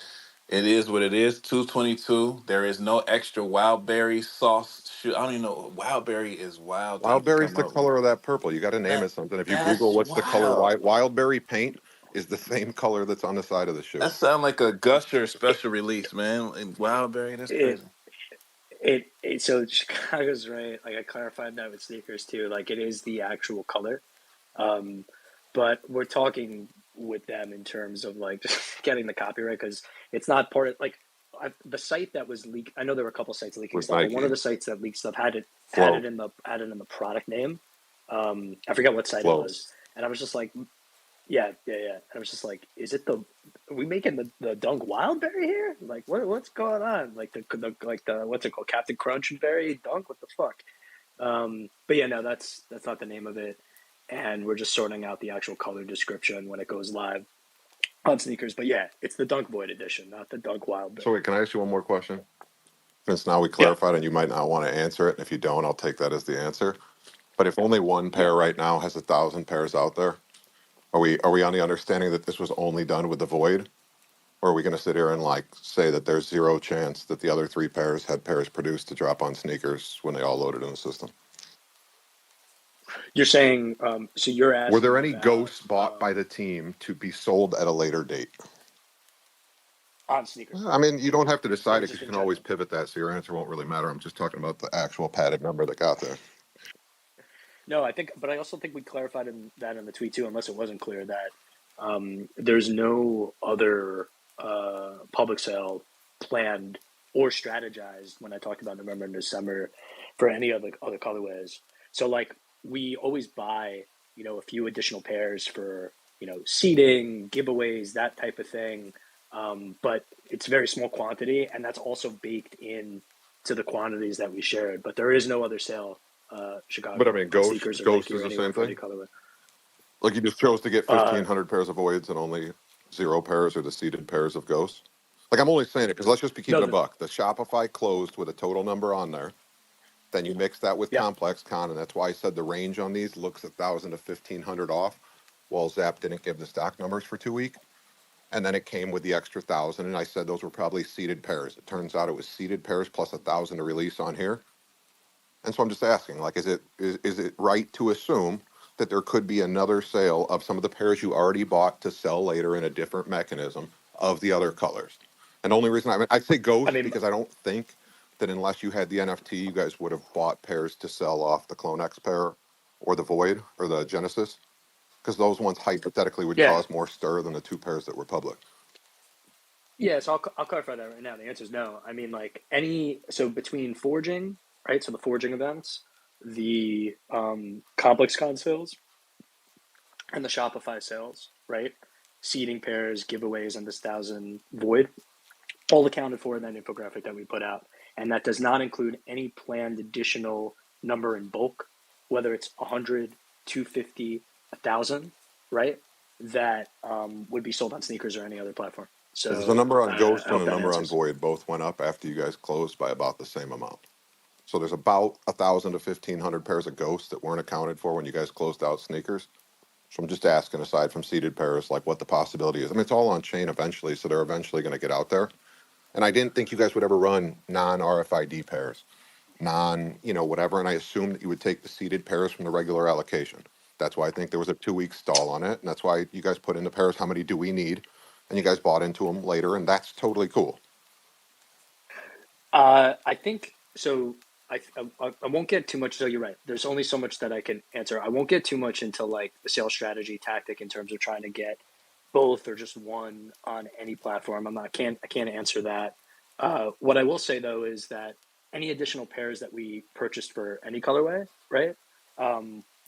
Speaker 6: It is what it is. 222. There is no extra wild berry sauce. Shoot, I don't even know. Wild berry is wild to even
Speaker 4: Wildberry's
Speaker 6: come
Speaker 4: the
Speaker 6: up with.
Speaker 4: color of that purple. You got to name
Speaker 6: That
Speaker 4: it something. If you Google
Speaker 6: that's
Speaker 4: what's the color,
Speaker 6: wild.
Speaker 4: wildberry paint is the same color that's on the side of the shoe.
Speaker 6: That sounds like a Gusher
Speaker 2: It
Speaker 6: special release, man. And wild berry, that's
Speaker 2: it
Speaker 6: crazy.
Speaker 2: so Chicago's right. Like I clarified that with sneakers too. Like it is the actual color. Um, but we're talking with them in terms of like just getting the copyright because it's not part of like the site that was leaked. I know there were a couple sites leaking
Speaker 4: Was
Speaker 2: stuff, but one
Speaker 4: Nike
Speaker 2: of the sites that leaked stuff had it
Speaker 4: Flow?
Speaker 2: had it in the product name. I forget what site it was,
Speaker 4: Flows.
Speaker 2: and I was just like, yeah. And I was just like, is it the are we making the Dunk Wildberry here? Like what's going on? Like the what's it called? Captain Crunch and Berry Dunk? What the fuck? But yeah, no, that's not the name of it. And we're just sorting out the actual color description when it goes live on sneakers. But yeah, it's the Dunk Void edition, not the Dunk
Speaker 4: So
Speaker 2: Wildberry.
Speaker 4: wait, can I ask you one more question? Since now we
Speaker 2: Yeah,
Speaker 4: clarified, and you might not want to answer it. And if you don't, I'll take that as the answer. But if only one
Speaker 2: yeah.
Speaker 4: pair right now has 1,000 pairs out there, are we on the understanding that this was only done with the void? Or are we going to sit here and like say that there's zero chance that the other three pairs had pairs produced to drop on sneakers when they all loaded in the system?
Speaker 2: You're saying, so you're
Speaker 4: Were there
Speaker 2: asking
Speaker 4: any
Speaker 2: about
Speaker 4: ghosts bought by the team to be sold at a later date?
Speaker 2: on sneakers,
Speaker 4: I mean, you don't have to decide
Speaker 2: like
Speaker 4: it because
Speaker 2: just
Speaker 4: you
Speaker 2: in
Speaker 4: can always
Speaker 2: general.
Speaker 4: pivot that, so your answer won't really matter. I'm just talking about the actual padded number that got there.
Speaker 2: No, I think, but I also think we clarified that in the tweet too, unless it wasn't clear that there's no other public sale planned or strategized when I talked about November and December for any other colorways. So like we always buy, a few additional pairs for, seeding, giveaways, that type of thing. But it's very small quantity, and that's also baked in to the quantities that we shared. But there is no other sale
Speaker 4: But I
Speaker 2: Chicago
Speaker 4: mean,
Speaker 2: on
Speaker 4: Ghost
Speaker 2: sneakers or
Speaker 4: Ghost
Speaker 2: Nike
Speaker 4: is
Speaker 2: or
Speaker 4: the
Speaker 2: anywhere
Speaker 4: same
Speaker 2: for any
Speaker 4: thing.
Speaker 2: colorway.
Speaker 4: Like you just chose to get
Speaker 2: Uh,
Speaker 4: 1,500 pairs of voids and only zero pairs or the seeded pairs of ghosts. Like I'm only saying it because let's just be keeping
Speaker 2: no,
Speaker 4: a buck. The Shopify closed with a total number on there. Then you mix that with
Speaker 2: yeah,
Speaker 4: Complex Con, and that's why I said the range on these looks 1,000 to 1,500 off. Well, Zap didn't give the stock numbers for 2 weeks, and then it came with the extra 1,000, and I said those were probably seeded pairs. It turns out it was seeded pairs plus 1,000 to release on here. And so I'm just asking, like, is it right to assume that there could be another sale of some of the pairs you already bought to sell later in a different mechanism of the other colors? And the only reason I'd say
Speaker 2: I
Speaker 4: Ghost
Speaker 2: mean,
Speaker 4: because I don't think that unless you had the NFT, you guys would have bought pairs to sell off the Clone X pair or the Void or the Genesis because those ones hypothetically would
Speaker 2: yeah,
Speaker 4: cause more stir than the two pairs that were public.
Speaker 2: yeah. So I'll clarify that right now. The answer is no. I mean, like so between forging, right? So the forging events, the complex con sales, and the Shopify sales, right? Seeding pairs, giveaways, and this 1,000 void, all accounted for in that infographic that we put out, and that does not include any planned additional number in bulk, whether it's 100, 250, 1,000, right? That would be sold on sneakers or any other platform.
Speaker 4: Because the
Speaker 2: So
Speaker 4: number on
Speaker 2: I
Speaker 4: Ghost and
Speaker 2: hope
Speaker 4: the
Speaker 2: that
Speaker 4: number on
Speaker 2: answers.
Speaker 4: Void both went up after you guys closed by about the same amount. So there's about 1,000 to 1,500 pairs of Ghosts that weren't accounted for when you guys closed out sneakers. So I'm just asking, aside from seeded pairs, like what the possibility is. I mean, it's all on chain eventually, so they're eventually going to get out there. And I didn't think you guys would ever run non-RFID pairs, whatever. And I assumed that you would take the seeded pairs from the regular allocation. That's why I think there was a 2 week stall on it. And that's why you guys put in the pairs, how many do we need? And you guys bought into them later, and that's totally cool.
Speaker 2: I think so. I won't get too much. So you're right. There's only so much that I can answer. I won't get too much into like the sales strategy tactic in terms of trying to get both or just one on any platform. I can't answer that. What I will say though is that any additional pairs that we purchased for any colorway, right?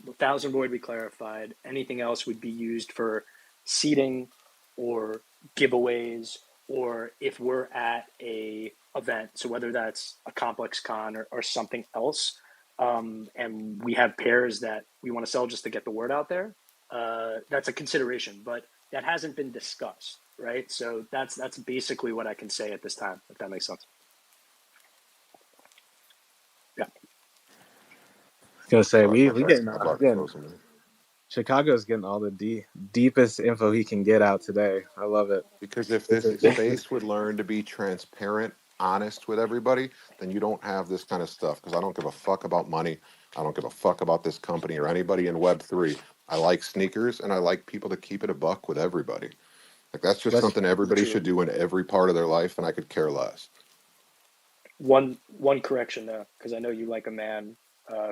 Speaker 2: 1,000 void we clarified. Anything else would be used for seeding or giveaways, or if we're at a event, so whether that's a complex con or something else, and we have pairs that we want to sell just to get the word out there, that's a consideration, but that hasn't been discussed, right? So that's basically what I can say at this time, if that makes sense. Yeah.
Speaker 1: I was gonna say
Speaker 4: Sorry
Speaker 1: we
Speaker 4: about
Speaker 1: we
Speaker 4: that.
Speaker 1: getting
Speaker 4: My button
Speaker 1: getting
Speaker 4: frozen.
Speaker 1: Chicago's getting all the deepest info he can get out today. I love it.
Speaker 4: Because if this space would learn to be transparent, honest with everybody, then you don't have this kind of stuff. Because I don't give a fuck about money. I don't give a fuck about this company or anybody in Web3. I like sneakers and I like people to keep it a buck with everybody. Like that's just
Speaker 1: That's
Speaker 4: something everybody
Speaker 2: True.
Speaker 4: should do in every part of their life, and I could care less.
Speaker 2: One correction though, because I know you like a man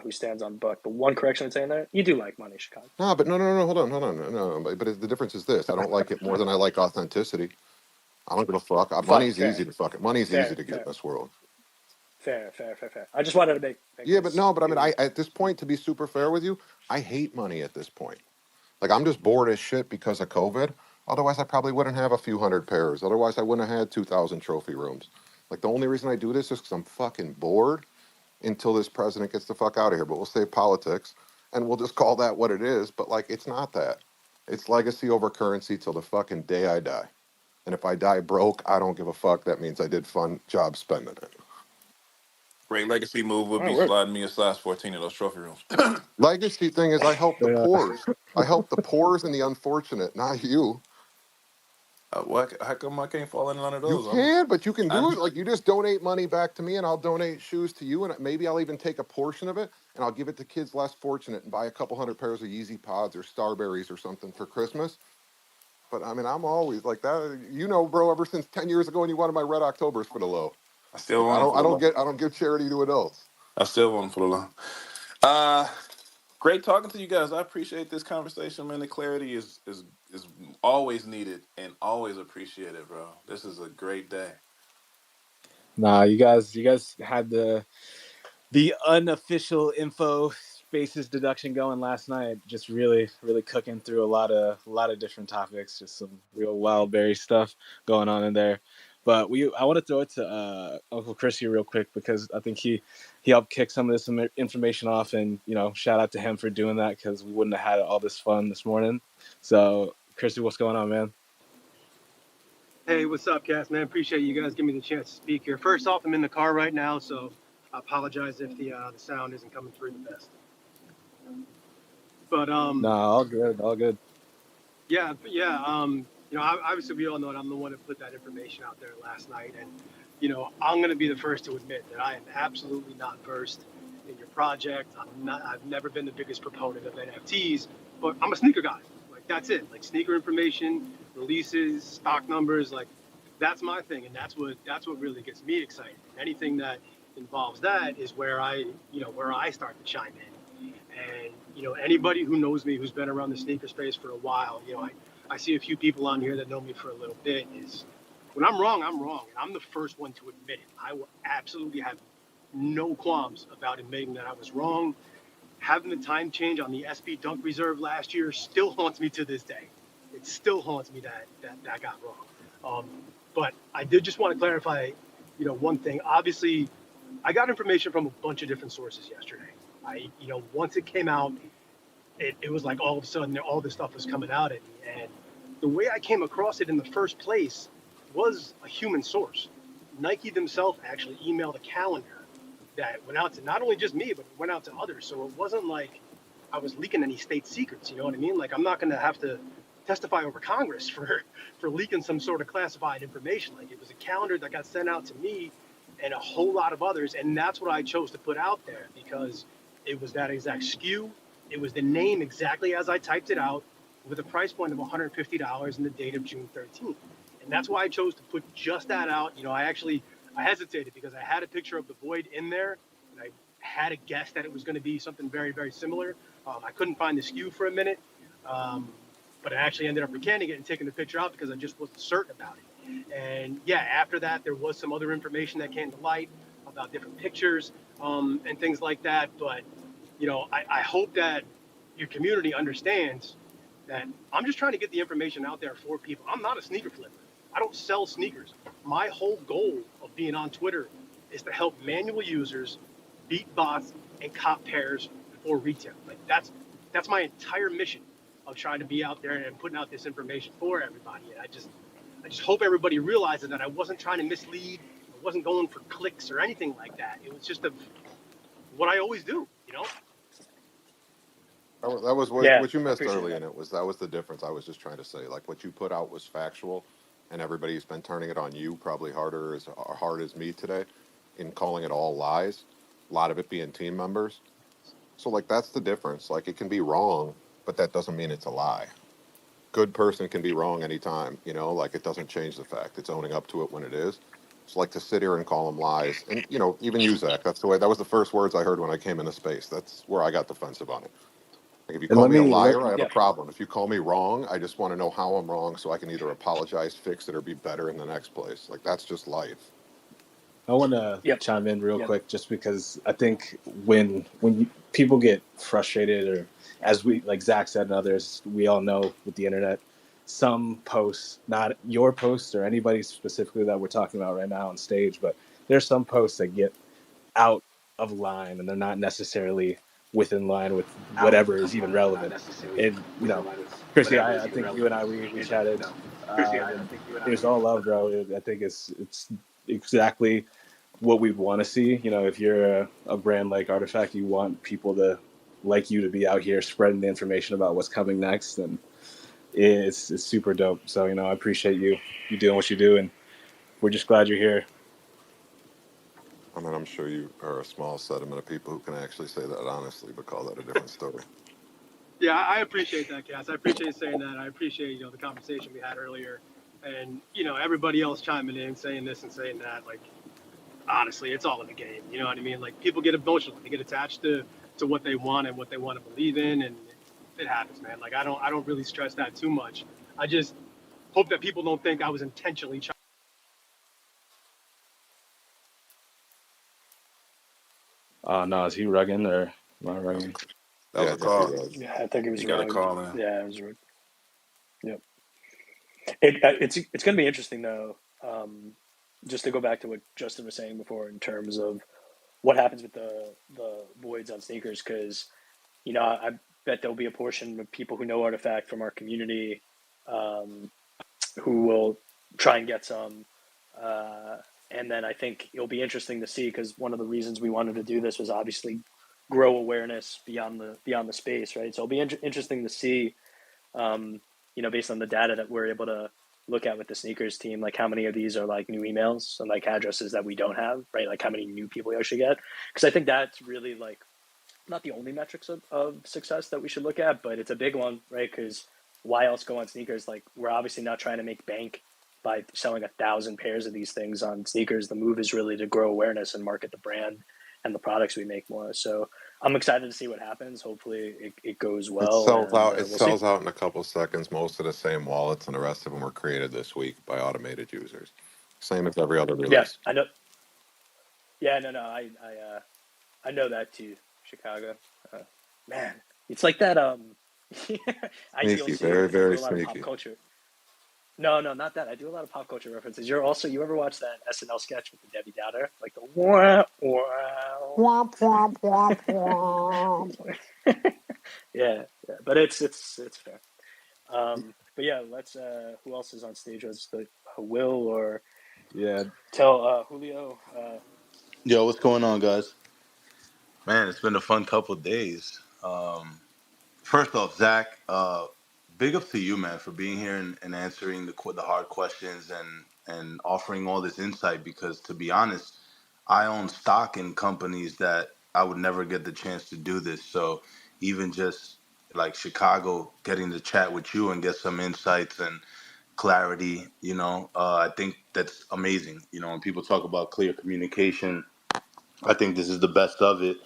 Speaker 2: who stands on buck. But one correction I'm saying there, you do like money, Chicago.
Speaker 4: No, but no, hold on, no. But the difference is this: I don't like it more than I like authenticity. I don't give a fuck.
Speaker 2: Fine,
Speaker 4: Money's
Speaker 2: fair,
Speaker 4: easy to fuck it. Money's easy
Speaker 2: fair,
Speaker 4: to get in
Speaker 2: fair,
Speaker 4: this world.
Speaker 2: fair. I just wanted to make
Speaker 4: Yeah, but
Speaker 2: this
Speaker 4: no, but I mean,
Speaker 2: clear.
Speaker 4: I at this point, to be super fair with you, I hate money at this point. Like I'm just bored as shit because of COVID. Otherwise, I probably wouldn't have a few hundred pairs. Otherwise, I wouldn't have had 2,000 trophy rooms. Like the only reason I do this is because I'm fucking bored until this president gets the fuck out of here. But we'll save politics and we'll just call that what it is. But like, it's not that. It's legacy over currency till the fucking day I die. And if I die broke, I don't give a fuck. That means I did fun job spending it.
Speaker 6: Great legacy move
Speaker 2: All
Speaker 6: would
Speaker 2: right,
Speaker 6: be
Speaker 2: word.
Speaker 6: sliding me a size 14 of those trophy rooms.
Speaker 4: Legacy thing is I help the
Speaker 1: yeah.
Speaker 4: poors. I help the poors and the unfortunate, not you.
Speaker 6: How come I can't fall in none of
Speaker 4: You
Speaker 6: those?
Speaker 4: can, but you can
Speaker 6: I,
Speaker 4: do it. Like you just donate money back to me, and I'll donate shoes to you, and maybe I'll even take a portion of it, and I'll give it to kids less fortunate, and buy a couple hundred pairs of Yeezy Pods or Starberries or something for Christmas. But I mean, I'm always like that. You know, bro. Ever since 10 years ago, when you wanted my Red Octobers for the low.
Speaker 6: I still
Speaker 4: Like
Speaker 6: want them for the low.
Speaker 4: I don't give charity to adults.
Speaker 6: I still want them for the low. Uh, Great talking to you guys. I appreciate this conversation, man. The clarity is always needed and always appreciated, bro. This is a great day.
Speaker 1: Nah, you guys had the unofficial info spaces deduction going last night. Just really cooking through a lot of different topics. Just some real wild berry stuff going on in there. But I want to throw it to Uncle Chrissy real quick because I think he helped kick some of this information off, and shout out to him for doing that because we wouldn't have had all this fun this morning. So Chrissy, what's going on, man?
Speaker 7: Hey, what's up, cast, man? Appreciate you guys giving me the chance to speak here. First off, I'm in the car right now, so I apologize if the sound isn't coming through the best. But
Speaker 1: No, all good.
Speaker 7: yeah. Obviously we all know that I'm the one that put that information out there last night, and I'm going to be the first to admit that I am absolutely not versed in your project. I've never been the biggest proponent of NFTs, but I'm a sneaker guy. Like that's it. Like sneaker information, releases, stock numbers, like that's my thing, and that's what really gets me excited. Anything that involves that is where I start to chime in. And anybody who knows me, who's been around the sneaker space for a while, I see a few people on here that know me for a little bit. Is when I'm wrong, I'm wrong, and I'm the first one to admit it. I will absolutely have no qualms about admitting that I was wrong. Having the time change on the SB Dunk Reserve last year still haunts me to this day. It still haunts me that got wrong. But I did just want to clarify, one thing. Obviously, I got information from a bunch of different sources yesterday. Once it came out, it was like all of a sudden all this stuff was coming out at me. And the way I came across it in the first place was a human source. Nike themselves actually emailed a calendar that went out to not only just me, but it went out to others. So it wasn't like I was leaking any state secrets. You know what I mean? Like I'm not going to have to testify over Congress for leaking some sort of classified information. Like it was a calendar that got sent out to me and a whole lot of others. And that's what I chose to put out there because it was that exact SKU. It was the name exactly as I typed it out with a price point of $150 and the date of June 13th. And that's why I chose to put just that out. I hesitated because I had a picture of the Void in there and I had a guess that it was going to be something very, very similar. I couldn't find the SKU for a minute, but I actually ended up recanting it and taking the picture out because I just wasn't certain about it. And yeah, after that, there was some other information that came to light about different pictures and things like that. But I hope that your community understands that I'm just trying to get the information out there for people. I'm not a sneaker flipper. I don't sell sneakers. My whole goal of being on Twitter is to help manual users beat bots and cop pairs for retail. Like that's my entire mission of trying to be out there and putting out this information for everybody. And I just hope everybody realizes that I wasn't trying to mislead. I wasn't going for clicks or anything like that. It was just what I always do,
Speaker 4: That was
Speaker 2: Yeah,
Speaker 4: what you
Speaker 2: I
Speaker 4: missed
Speaker 2: appreciate
Speaker 4: early
Speaker 2: that.
Speaker 4: in it was that was the difference. I was just trying to say, like what you put out was factual, and everybody's been turning it on you probably harder as hard as me today, in calling it all lies. A lot of it being team members. So like that's the difference. Like it can be wrong, but that doesn't mean it's a lie. Good person can be wrong anytime. Like it doesn't change the fact it's owning up to it when it is. It's like to sit here and call them lies, and even you, Zach. That's the way. That was the first words I heard when I came into space. That's where I got defensive on it. Like if you
Speaker 1: And
Speaker 4: call
Speaker 1: let
Speaker 4: me a
Speaker 1: me let
Speaker 4: liar, I have a
Speaker 2: Yeah,
Speaker 4: problem. If you call me wrong, I just want to know how I'm wrong so I can either apologize, fix it, or be better in the next place. Like that's just life.
Speaker 1: I want to
Speaker 2: yep,
Speaker 1: chime in real
Speaker 2: yep.
Speaker 1: quick, just because I think people get frustrated, or as we like Zach said and others, we all know with the internet, some posts, not your post or anybody specifically that we're talking about right now on stage, but there's some posts that get out of line and they're not necessarily within line with whatever is even relevant. And Chrissy, I think you and I we chatted, and it was all love, bro. I think it's exactly what we want to see. If you're a brand like Artifact, you want people to like you to be out here spreading the information about what's coming next, and it's super dope. So I appreciate you doing what you do, and we're just glad you're here.
Speaker 4: I mean, I'm sure you are a small sediment of people who can actually say that honestly, but call that a different story.
Speaker 7: Yeah, I appreciate that, Cass. I appreciate you saying that. I appreciate, the conversation we had earlier, and everybody else chiming in, saying this and saying that. Like, honestly, it's all in the game. You know what I mean? Like, people get emotional, they get attached to what they want and what they want to believe in, and it happens, man. Like, I don't really stress that too much. I just hope that people don't think I was intentionally trying.
Speaker 1: No, is he rugging or am I
Speaker 4: That's,
Speaker 1: rugging?
Speaker 6: That was
Speaker 4: yeah,
Speaker 6: a
Speaker 4: I think he
Speaker 6: call.
Speaker 4: was.
Speaker 2: Yeah, I think it
Speaker 6: He
Speaker 2: was
Speaker 6: got a
Speaker 2: rugged.
Speaker 6: call in.
Speaker 2: Yeah, it was rugged. Yep. It's going to be interesting though. Just to go back to what Justin was saying before in terms of what happens with the voids on sneakers, because I bet there'll be a portion of people who know Artifact from our community, who will try and get some. And then I think it'll be interesting to see, because one of the reasons we wanted to do this was obviously grow awareness beyond the space, right? So it'll be interesting to see, based on the data that we're able to look at with the sneakers team, like how many of these are like new emails and like addresses that we don't have, right? Like how many new people we actually get. Because I think that's really like not the only metrics of success that we should look at, but it's a big one, right? Because why else go on sneakers? Like we're obviously not trying to make bank by selling 1,000 pairs of these things on sneakers. The move is really to grow awareness and market the brand and the products we make more. So I'm excited to see what happens. Hopefully it goes
Speaker 4: It
Speaker 2: well,
Speaker 4: sells
Speaker 2: and
Speaker 4: out. It
Speaker 2: we'll see.
Speaker 4: sells out in a couple seconds. Most of the same wallets, and the rest of them were created this week by automated users. Same as every other
Speaker 2: Yeah,
Speaker 4: release.
Speaker 2: I know. Yeah, no, I know that too. Chicago, man, it's like that.
Speaker 4: Sneaky,
Speaker 2: ITLC.
Speaker 4: very,
Speaker 2: Because I
Speaker 4: very
Speaker 2: do a lot of pop
Speaker 4: sneaky.
Speaker 2: culture. No, not that. I do a lot of pop culture references. You ever watch that SNL sketch with the Debbie Downer, like the wow, wow.
Speaker 4: Womp womp womp womp.
Speaker 2: Yeah, yeah, but it's fair. But yeah, let's. Who else is on stage? Was the Will or
Speaker 1: Yeah,
Speaker 2: tell Julio?
Speaker 8: Yo, what's going on, guys? Man, it's been a fun couple days. First off, Zach, big up to you, man, for being here and answering the hard questions and offering all this insight. Because to be honest, I own stock in companies that I would never get the chance to do this. So even just like Chicago, getting to chat with you and get some insights and clarity, I think that's amazing. When people talk about clear communication, I think this is the best of it.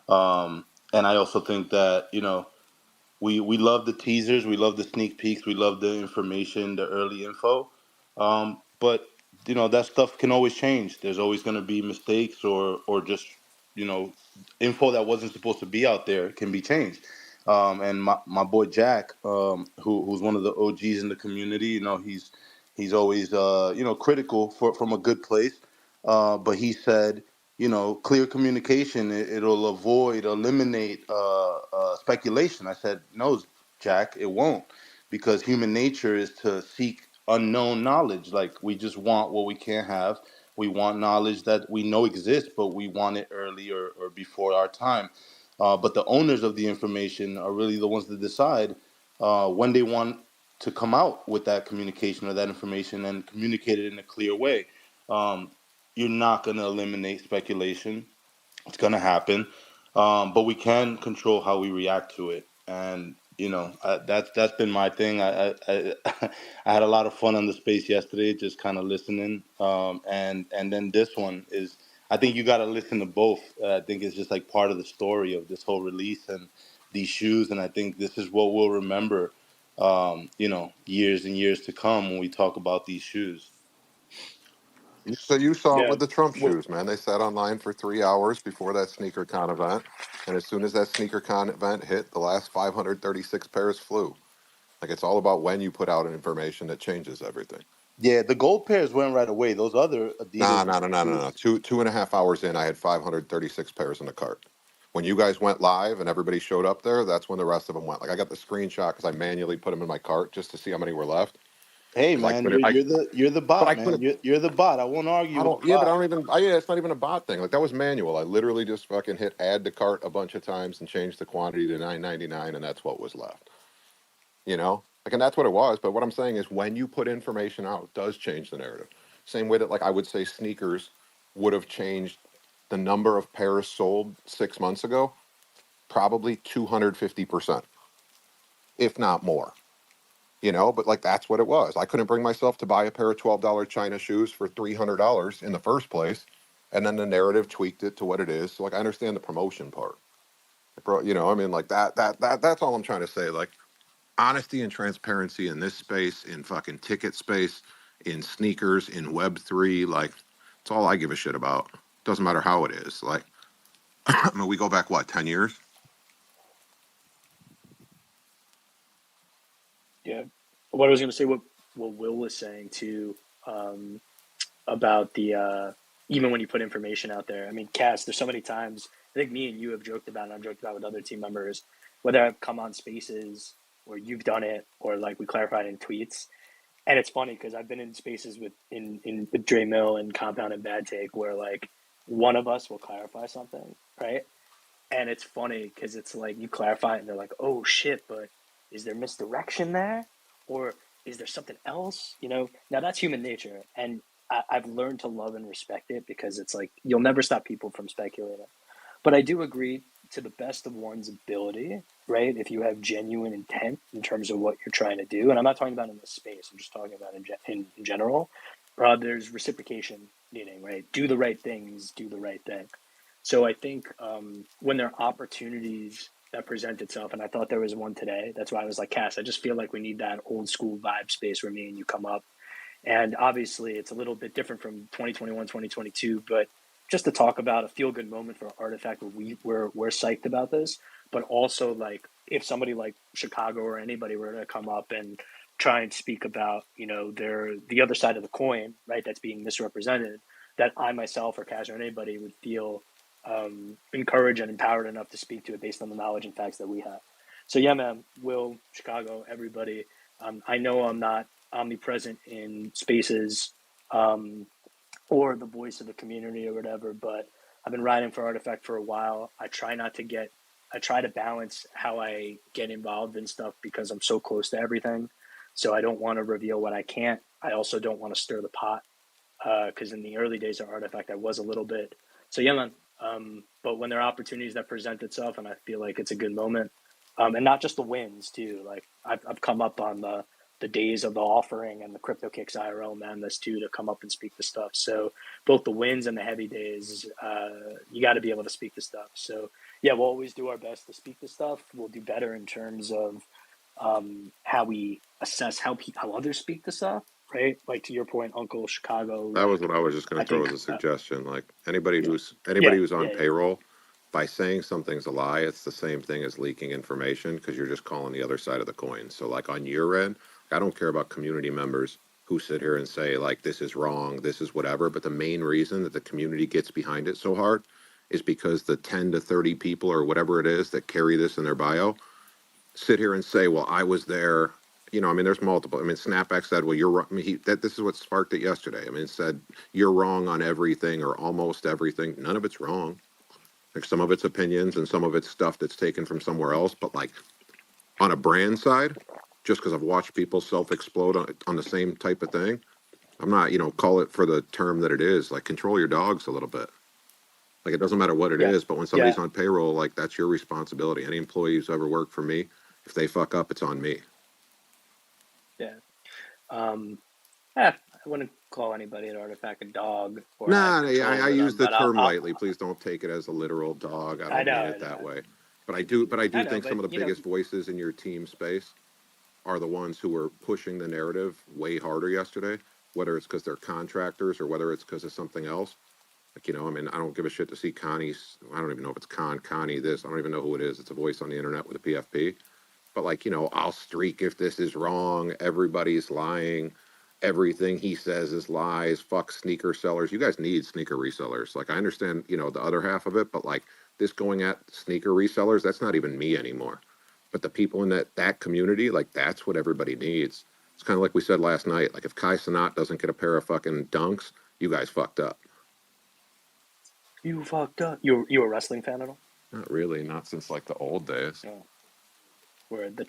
Speaker 8: And I also think that, we love the teasers, we love the sneak peeks, we love the information, the early info. But that stuff can always change. There's always going to be mistakes or just you know info that wasn't supposed to be out there can be changed. And my boy Jack, who's one of the OGs in the community, he's always critical from a good place. But he said, clear communication, it'll eliminate speculation. I said, no, Jack, it won't, because human nature is to seek unknown knowledge. Like we just want what we can't have. We want knowledge that we know exists, but we want it early or before our time. But the owners of the information are really the ones that decide when they want to come out with that communication or that information and communicate it in a clear way. Um, you're not going to eliminate speculation. It's going to happen, but we can control how we react to it. And that's been my thing. I had a lot of fun on the space yesterday, just kind of listening. And then this one is, I think you got to listen to both. I think it's just like part of the story of this whole release and these shoes. And I think this is what we'll remember, years and years to come when we talk about these shoes.
Speaker 4: So you saw it
Speaker 2: Yeah.
Speaker 4: with the Trump
Speaker 2: Well,
Speaker 4: shoes, man. They sat online for 3 hours before that SneakerCon event, and as soon as that SneakerCon event hit, the last 536 pairs flew. Like it's all about when you put out information that changes everything.
Speaker 8: Yeah, the gold pairs went right away. Those other
Speaker 4: Nah,
Speaker 8: Adidas
Speaker 4: no, no, no, no, no.
Speaker 8: shoes.
Speaker 4: Two and a half hours in, I had 536 pairs in the cart. When you guys went live and everybody showed up there, that's when the rest of them went. Like I got the screenshot because I manually put them in my cart just to see how many were left.
Speaker 8: Hey
Speaker 4: Because I
Speaker 8: man,
Speaker 4: couldn't,
Speaker 8: you're the
Speaker 4: but I
Speaker 8: bot, man.
Speaker 4: couldn't.
Speaker 8: You're the bot. I won't argue
Speaker 4: I
Speaker 8: with the
Speaker 4: don't. Yeah, but I
Speaker 8: bot.
Speaker 4: don't even. Yeah, it's not even a bot thing. Like that was manual. I literally just fucking hit add to cart a bunch of times and changed the quantity to 9.99, and that's what was left. Like, and that's what it was. But what I'm saying is, when you put information out, it does change the narrative. Same way that, like, I would say sneakers would have changed the number of pairs sold 6 months ago, probably 250%, if not more. But like that's what it was. I couldn't bring myself to buy a pair of $12 China shoes for $300 in the first place, and then the narrative tweaked it to what it is. So like I understand the promotion part, bro. I mean, like that's all I'm trying to say. Like honesty and transparency in this space, in fucking ticket space, in sneakers, in Web3, like it's all I give a shit about. Doesn't matter how it is. Like I mean, we go back what 10 years.
Speaker 2: yeah. What I was going to say, what Will was saying too, um, about the even when you put information out there. I mean, Cass, there's so many times I think me and you have joked about, and I've joked about with other team members, whether I've come on spaces or you've done it, or like we clarified in tweets. And it's funny because I've been in spaces with Dre Mill and Compound and Bad Take where like one of us will clarify something, right? And it's funny because it's like you clarify it and they're like, oh shit, but is there misdirection there? Or is there something else? Now that's human nature. And I've learned to love and respect it because it's like you'll never stop people from speculating. But I do agree to the best of one's ability, right? If you have genuine intent in terms of what you're trying to do, and I'm not talking about in this space, I'm just talking about in general, there's reciprocation needing, right? Do the right things, do the right thing. So I think when there are opportunities that present itself, and I thought there was one today, that's why I was like, Cass, I just feel like we need that old school vibe space where me and you come up. And obviously it's a little bit different from 2021, 2022, but just to talk about a feel good moment for Artifact where we're psyched about this, but also like if somebody like Chicago or anybody were to come up and try and speak about, the other side of the coin, right, that's being misrepresented, that I myself or Cash or anybody would feel encouraged and empowered enough to speak to it based on the knowledge and facts that we have. So yeah, man, Will, Chicago, everybody. I know I'm not omnipresent in spaces or the voice of the community or whatever, but I've been writing for Artifact for a while. I try to balance how I get involved in stuff because I'm so close to everything. So I don't want to reveal what I can't. I also don't want to stir the pot because in the early days of Artifact, I was a little bit. So yeah, man. But when there are opportunities that present itself, and I feel like it's a good moment, and not just the wins too. Like I've come up on the days of the offering and the crypto kicks IRL madness too to come up and speak the stuff. So both the wins and the heavy days, you got to be able to speak the stuff. So yeah, we'll always do our best to speak the stuff. We'll do better in terms of how we assess how others speak the stuff. Right, like to your point, Uncle Chicago.
Speaker 4: That was
Speaker 2: Like
Speaker 4: what I was just going
Speaker 2: I
Speaker 4: to throw
Speaker 2: think,
Speaker 4: as a suggestion. Like anybody
Speaker 2: yeah,
Speaker 4: who's
Speaker 2: yeah,
Speaker 4: on
Speaker 2: yeah, yeah.
Speaker 4: payroll, by saying something's a lie, it's the same thing as leaking information because you're just calling the other side of the coin. So like on your end, I don't care about community members who sit here and say like this is wrong, this is whatever. But the main reason that the community gets behind it so hard is because the 10 to 30 people or whatever it is that carry this in their bio sit here and say, well, I was there. I mean, there's multiple. I mean, Snapback said, well, you're wrong. I mean, this is what sparked it yesterday. I mean, it said, you're wrong on everything or almost everything. None of it's wrong. Like some of it's opinions and some of it's stuff that's taken from somewhere else. But like on a brand side, just because I've watched people self explode on the same type of thing, I'm not, call it for the term that it is. Like control your dogs a little bit. Like it doesn't matter what it
Speaker 2: Yeah,
Speaker 4: is, but when
Speaker 2: yeah,
Speaker 4: somebody's on payroll, like that's your responsibility. Any employee who's ever worked for me, if they fuck up, it's on me.
Speaker 2: yeah. I wouldn't call anybody at Artifact a dog or have
Speaker 4: Nah,
Speaker 2: control
Speaker 4: I
Speaker 2: over
Speaker 4: use
Speaker 2: them,
Speaker 4: the
Speaker 2: but
Speaker 4: term lightly. Please don't take it as a literal dog. I
Speaker 2: I
Speaker 4: don't
Speaker 2: know,
Speaker 4: mean
Speaker 2: I
Speaker 4: it that
Speaker 2: know,
Speaker 4: way. But I do
Speaker 2: I know,
Speaker 4: think some
Speaker 2: but
Speaker 4: of the biggest voices in your team space are the ones who were pushing the narrative way harder yesterday, whether it's because they're contractors or whether it's because of something else. Like, I mean, I don't give a shit to see Connie's. I don't even know if it's Connie this. I don't even know who it is. It's a voice on the internet with a PFP. But like, I'll streak if this is wrong. Everybody's lying. Everything he says is lies. Fuck sneaker sellers. You guys need sneaker resellers. Like, I understand, the other half of it, but like this going at sneaker resellers, that's not even me anymore. But the people in that community, like that's what everybody needs. It's kind of like we said last night. Like if Kai Sanat doesn't get a pair of fucking dunks, you guys fucked up.
Speaker 2: you fucked up. You a wrestling fan at all?
Speaker 4: Not really, not since like the old days.
Speaker 2: No. Where the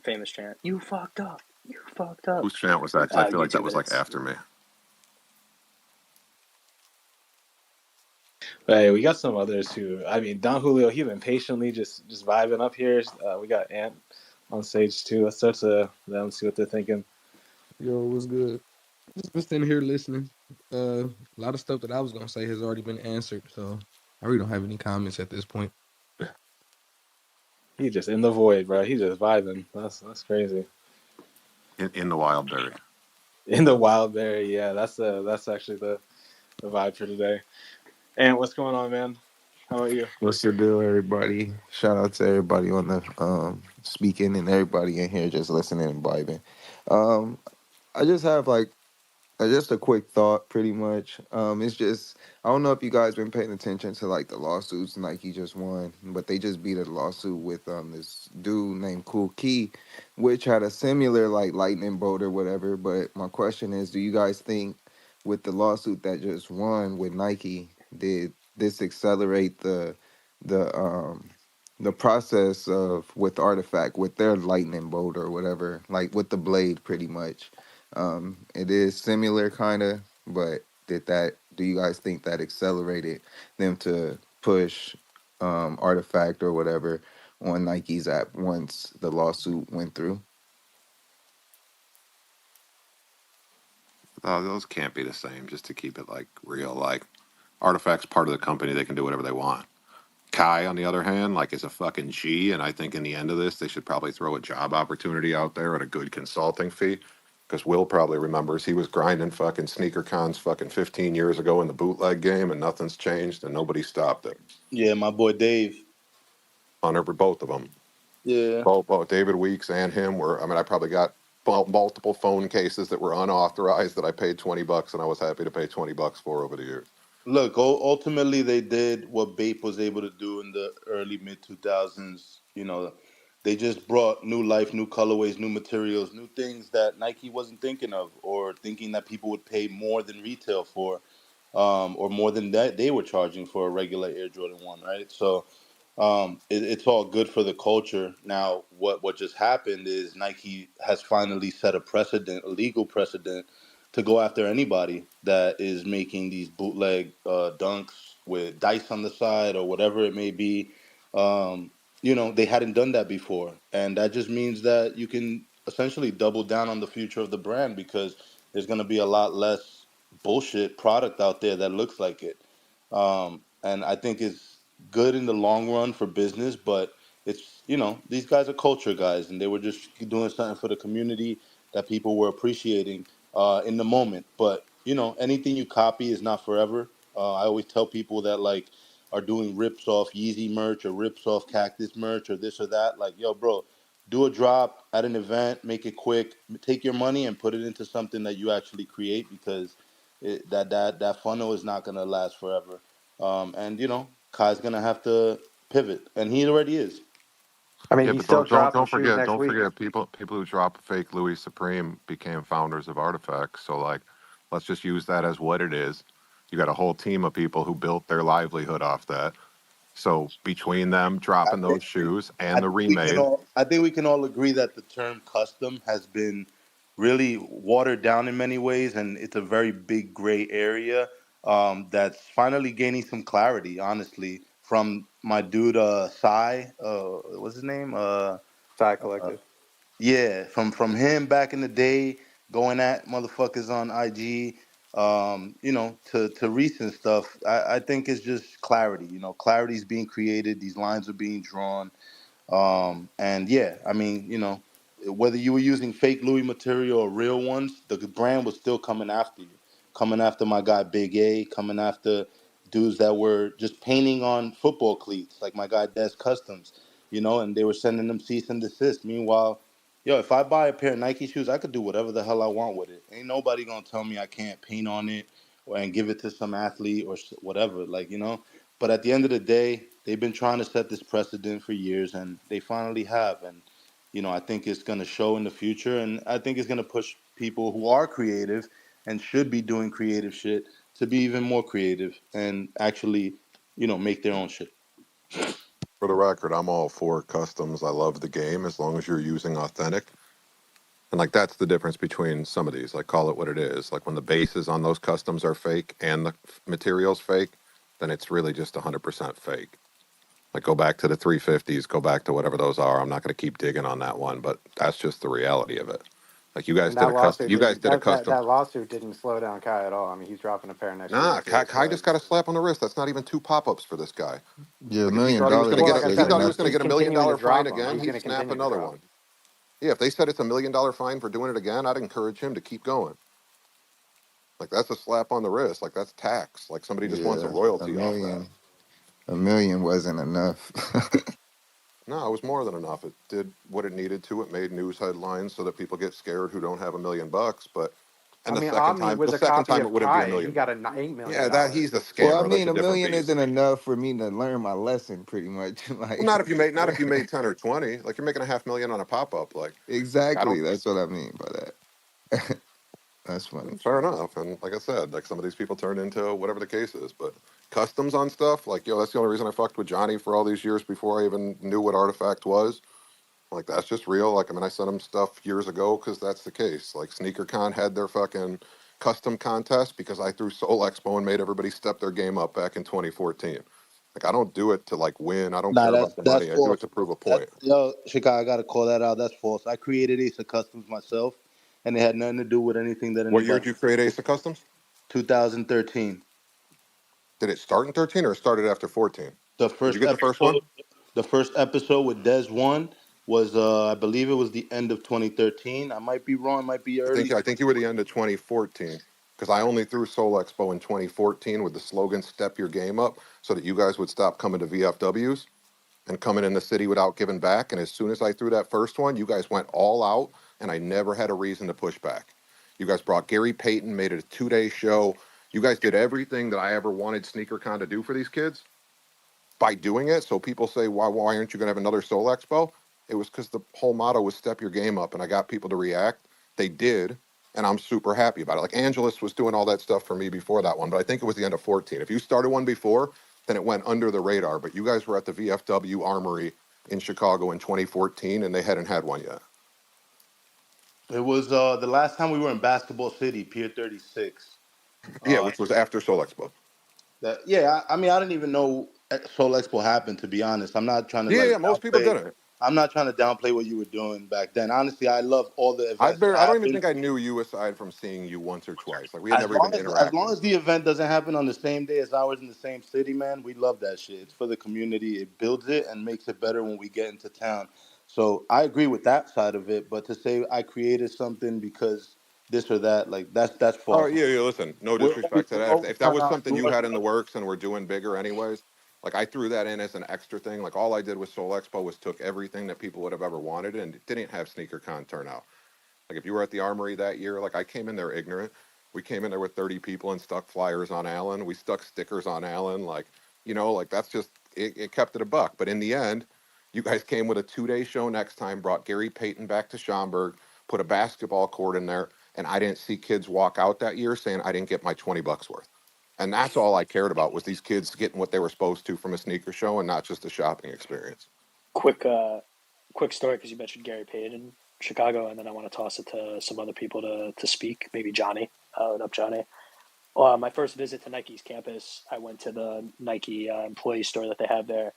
Speaker 2: famous chant, "You fucked up, you fucked up."
Speaker 4: Whose chant was that? 'Cause I feel like that
Speaker 2: YouTube
Speaker 4: was like
Speaker 2: minutes.
Speaker 4: after me.
Speaker 1: But hey, we got some others who, I mean, Don Julio, he's been patiently just vibing up here. We got Ant on stage too. Let's start to them see what they're thinking.
Speaker 9: Yo, what's good? Just been sitting here listening. A lot of stuff that I was gonna say has already been answered, so I really don't have any comments at this point.
Speaker 1: He just in the void, bro. He's just vibing. That's crazy.
Speaker 4: In the wild berry.
Speaker 1: In the wild berry, yeah. That's actually the vibe for today. Ant, what's going on, man? How about you?
Speaker 10: What's the deal, everybody? Shout out to everybody on the speaking and everybody in here just listening and vibing. Um, I just have like just a quick thought, pretty much. It's just I don't know if you guys been paying attention to like the lawsuits Nike just won, but they just beat a lawsuit with this dude named Cool Key, which had a similar like lightning bolt or whatever. But my question is, do you guys think with the lawsuit that just won with Nike, did this accelerate the the process of with Artifact with their lightning bolt or whatever, like with the blade, pretty much? It is similar, kind of, but do you guys think that accelerated them to push Artifact or whatever on Nike's app once the lawsuit went through?
Speaker 4: Those can't be the same, just to keep it like real. Like Artifact's part of the company, they can do whatever they want. Kai, on the other hand, like is a fucking G, and I think in the end of this, they should probably throw a job opportunity out there at a good consulting fee. Because Will probably remembers he was grinding fucking sneaker cons fucking 15 years ago in the bootleg game, and nothing's changed, and nobody stopped it.
Speaker 8: Yeah, my boy Dave.
Speaker 4: On every both of them,
Speaker 8: Yeah.
Speaker 4: both David Weeks and him were. I mean, I probably got multiple phone cases that were unauthorized that I paid $20, and I was happy to pay $20 for over the years.
Speaker 8: Look, ultimately they did what Bape was able to do in the early mid 2000s. They just brought new life, new colorways, new materials, new things that Nike wasn't thinking of or thinking that people would pay more than retail for, or more than that they were charging for a regular Air Jordan 1, right? So it's all good for the culture. Now, what just happened is Nike has finally set a precedent, a legal precedent, to go after anybody that is making these bootleg dunks with dice on the side or whatever it may be. They hadn't done that before, and that just means that you can essentially double down on the future of the brand because there's going to be a lot less bullshit product out there that looks like it. And I think it's good in the long run for business, but these guys are culture guys, and they were just doing something for the community that people were appreciating in the moment. But anything you copy is not forever. I always tell people that like are doing rips off Yeezy merch or rips off Cactus merch or this or that. Like, yo, bro, do a drop at an event, make it quick, take your money and put it into something that you actually create because that funnel is not gonna last forever. And Kai's gonna have to pivot, and he already is.
Speaker 5: I mean,
Speaker 4: Yeah,
Speaker 5: he's
Speaker 4: but
Speaker 5: still
Speaker 4: don't
Speaker 5: dropping shoes
Speaker 4: forget
Speaker 5: next
Speaker 4: don't
Speaker 5: week.
Speaker 4: forget people who drop fake Louis Supreme became founders of Artifacts. So like, let's just use that as what it is. You got a whole team of people who built their livelihood off that. So between them
Speaker 8: I
Speaker 4: dropping
Speaker 8: think
Speaker 4: those shoes
Speaker 8: I
Speaker 4: and the
Speaker 8: think we can
Speaker 4: remade,
Speaker 8: all I think we can all agree that the term custom has been really watered down in many ways, and it's a very big gray area that's finally gaining some clarity. Honestly, from my dude Sai, what's his name?
Speaker 1: Thai Collective.
Speaker 8: Yeah, from him back in the day, going at motherfuckers on IG, to recent stuff. I think it's just clarity. Clarity is being created. These lines are being drawn. And yeah, I mean, whether you were using fake Louis material or real ones, the brand was still coming after you, coming after my guy Big A, coming after dudes that were just painting on football cleats, like my guy Des Customs, and they were sending them cease and desist. Meanwhile, yo, if I buy a pair of Nike shoes, I could do whatever the hell I want with it. Ain't nobody gonna tell me I can't paint on it and give it to some athlete or whatever, but at the end of the day, they've been trying to set this precedent for years, and they finally have. And I think it's going to show in the future, and I think it's going to push people who are creative and should be doing creative shit to be even more creative and actually, make their own shit.
Speaker 4: for the record, I'm all for customs. I love the game as long as you're using authentic. And like that's the difference between some of these. Like call it what it is. Like when the bases on those customs are fake and the material's fake, then it's really just 100% fake. Like go back to the 350s, go back to whatever those are. I'm not going to keep digging on that one, but that's just the reality of it. Like you guys
Speaker 11: And
Speaker 4: did
Speaker 11: that
Speaker 4: a custom.
Speaker 11: lawsuit
Speaker 4: You guys
Speaker 11: didn't
Speaker 4: did a
Speaker 11: that
Speaker 4: custom.
Speaker 11: lawsuit didn't slow down Kai at all. I mean, he's dropping a pair next week
Speaker 4: Nah,
Speaker 11: too.
Speaker 4: Kai
Speaker 11: So
Speaker 4: just got a slap on the wrist. That's not even two pop-ups for this guy.
Speaker 10: Yeah, $1
Speaker 4: Like if he
Speaker 10: million
Speaker 4: thought he was going to
Speaker 11: well,
Speaker 4: get
Speaker 11: like
Speaker 4: a,
Speaker 11: I
Speaker 10: dollars
Speaker 4: if he
Speaker 11: said,
Speaker 10: isn't
Speaker 4: thought he was going to
Speaker 11: he's
Speaker 10: nothing.
Speaker 4: get $1 million
Speaker 11: continuing to
Speaker 4: fine
Speaker 11: drop them.
Speaker 4: again,
Speaker 11: He's
Speaker 4: he'd
Speaker 11: going to
Speaker 4: snap
Speaker 11: continue to
Speaker 4: another
Speaker 11: drop
Speaker 4: one.
Speaker 11: them.
Speaker 4: Yeah, if they said it's $1 million fine for doing it again, I'd encourage him to keep going. Like that's a slap on the wrist. Like that's tax. Like somebody just wants a
Speaker 10: Yeah, a
Speaker 4: royalty off that.
Speaker 10: million. A million wasn't enough.
Speaker 4: No, it was more than enough. It did what it needed to. It made news headlines so that people get scared who don't have $1 million. But
Speaker 11: I
Speaker 4: and
Speaker 11: mean, Omni
Speaker 4: the
Speaker 11: was a
Speaker 4: second
Speaker 11: copy
Speaker 4: time it
Speaker 11: of
Speaker 4: wouldn't be a
Speaker 11: Kai, and he
Speaker 4: million.
Speaker 11: got a $8 million
Speaker 4: Yeah, that
Speaker 11: dollar.
Speaker 4: he's a
Speaker 10: Well, I
Speaker 4: scammer. That's
Speaker 10: mean,
Speaker 4: a
Speaker 10: a
Speaker 4: different
Speaker 10: million
Speaker 4: beast.
Speaker 10: isn't enough for me to learn my lesson, pretty much.
Speaker 4: Well,
Speaker 10: Like,
Speaker 4: not if you made 10 or 20. Like you're making a 500,000 on a pop up. Like I
Speaker 10: exactly.
Speaker 4: don't.
Speaker 10: That's what I mean by that. That's funny.
Speaker 4: Fair enough. And like I said, like some of these people turn into whatever the case is. But customs on stuff, like yo, that's the only reason I fucked with Johnny for all these years before I even knew what Artifact was. Like that's just real. Like I mean, I sent him stuff years ago because that's the case. Like SneakerCon had their fucking custom contest because I threw Soul Expo and made everybody step their game up back in 2014. Like I don't do it to like win. I don't
Speaker 8: Nah,
Speaker 4: care
Speaker 8: that's
Speaker 4: about the
Speaker 8: that's
Speaker 4: money. I do it
Speaker 8: false,
Speaker 4: to prove
Speaker 8: bro.
Speaker 4: a
Speaker 8: That
Speaker 4: point.
Speaker 8: yo, Chicago, I gotta call that out. That's false. I created Ace of Customs myself, and it had nothing to do with anything that
Speaker 4: What year
Speaker 8: anybody.
Speaker 4: did you create Ace of Customs?
Speaker 8: 2013.
Speaker 4: Did it start in 13 or it started after 14?
Speaker 8: The
Speaker 4: Did you
Speaker 8: first
Speaker 4: get the first one?
Speaker 8: episode, the first episode with Des One was, I believe it was the end of 2013. I might be wrong. It might be early.
Speaker 4: I think you were the end of 2014 because I only threw Soul Expo in 2014 with the slogan "Step Your Game Up" so that you guys would stop coming to VFWs and coming in the city without giving back. And as soon as I threw that first one, you guys went all out, and I never had a reason to push back. You guys brought Gary Payton, made it a 2-day show. You guys did everything that I ever wanted SneakerCon to do for these kids by doing it. So people say, why aren't you going to have another Soul Expo? It was because the whole motto was step your game up, and I got people to react. They did, and I'm super happy about it. Like Angelus was doing all that stuff for me before that one, but I think it was the end of 14. If you started one before, then it went under the radar. But you guys were at the VFW Armory in Chicago in 2014, and they hadn't had one yet.
Speaker 8: It was the last time we were in Basketball City, Pier 36.
Speaker 4: Yeah,
Speaker 8: Uh,
Speaker 4: which was after Soul Expo.
Speaker 8: I mean, I didn't even know Soul Expo happened. To be honest, I'm not trying to
Speaker 4: Yeah,
Speaker 8: like
Speaker 4: yeah, most people
Speaker 8: downplay.
Speaker 4: didn't.
Speaker 8: I'm not trying to downplay what you were doing back then. Honestly, I love all the events that
Speaker 4: I don't even
Speaker 8: happened.
Speaker 4: think I knew you aside from seeing you once or twice. Like we had
Speaker 8: As
Speaker 4: never
Speaker 8: long
Speaker 4: even
Speaker 8: as
Speaker 4: interacted.
Speaker 8: the event doesn't happen on the same day as ours in the same city, man, we love that shit. It's for the community. It builds it and makes it better when we get into town. So I agree with that side of it. But to say I created something because this or that, like that's
Speaker 4: Oh
Speaker 8: false.
Speaker 4: yeah, yeah. Listen, no disrespect to
Speaker 8: We
Speaker 4: that.
Speaker 8: always
Speaker 4: If that
Speaker 8: turn
Speaker 4: was
Speaker 8: out
Speaker 4: something
Speaker 8: new
Speaker 4: you had in the
Speaker 8: events.
Speaker 4: works and we're doing bigger anyways, like I threw that in as an extra thing. Like all I did with Soul Expo was took everything that people would have ever wanted and didn't have SneakerCon turn out. Like if you were at the Armory that year, like I came in there ignorant. We came in there with 30 people and stuck flyers on Allen. We stuck stickers on Allen. Like, like that's just it kept it a buck. But in the end, you guys came with a 2-day show next time, brought Gary Payton back to Schaumburg, put a basketball court in there, and I didn't see kids walk out that year saying I didn't get my $20 worth. And that's all I cared about was these kids getting what they were supposed to from a sneaker show and not just a shopping experience.
Speaker 2: Quick story, because you mentioned Gary Payton in Chicago, and then I want to toss it to some other people to speak. Maybe Johnny. What up, Johnny? My first visit to Nike's campus, I went to the Nike employee store that they have there,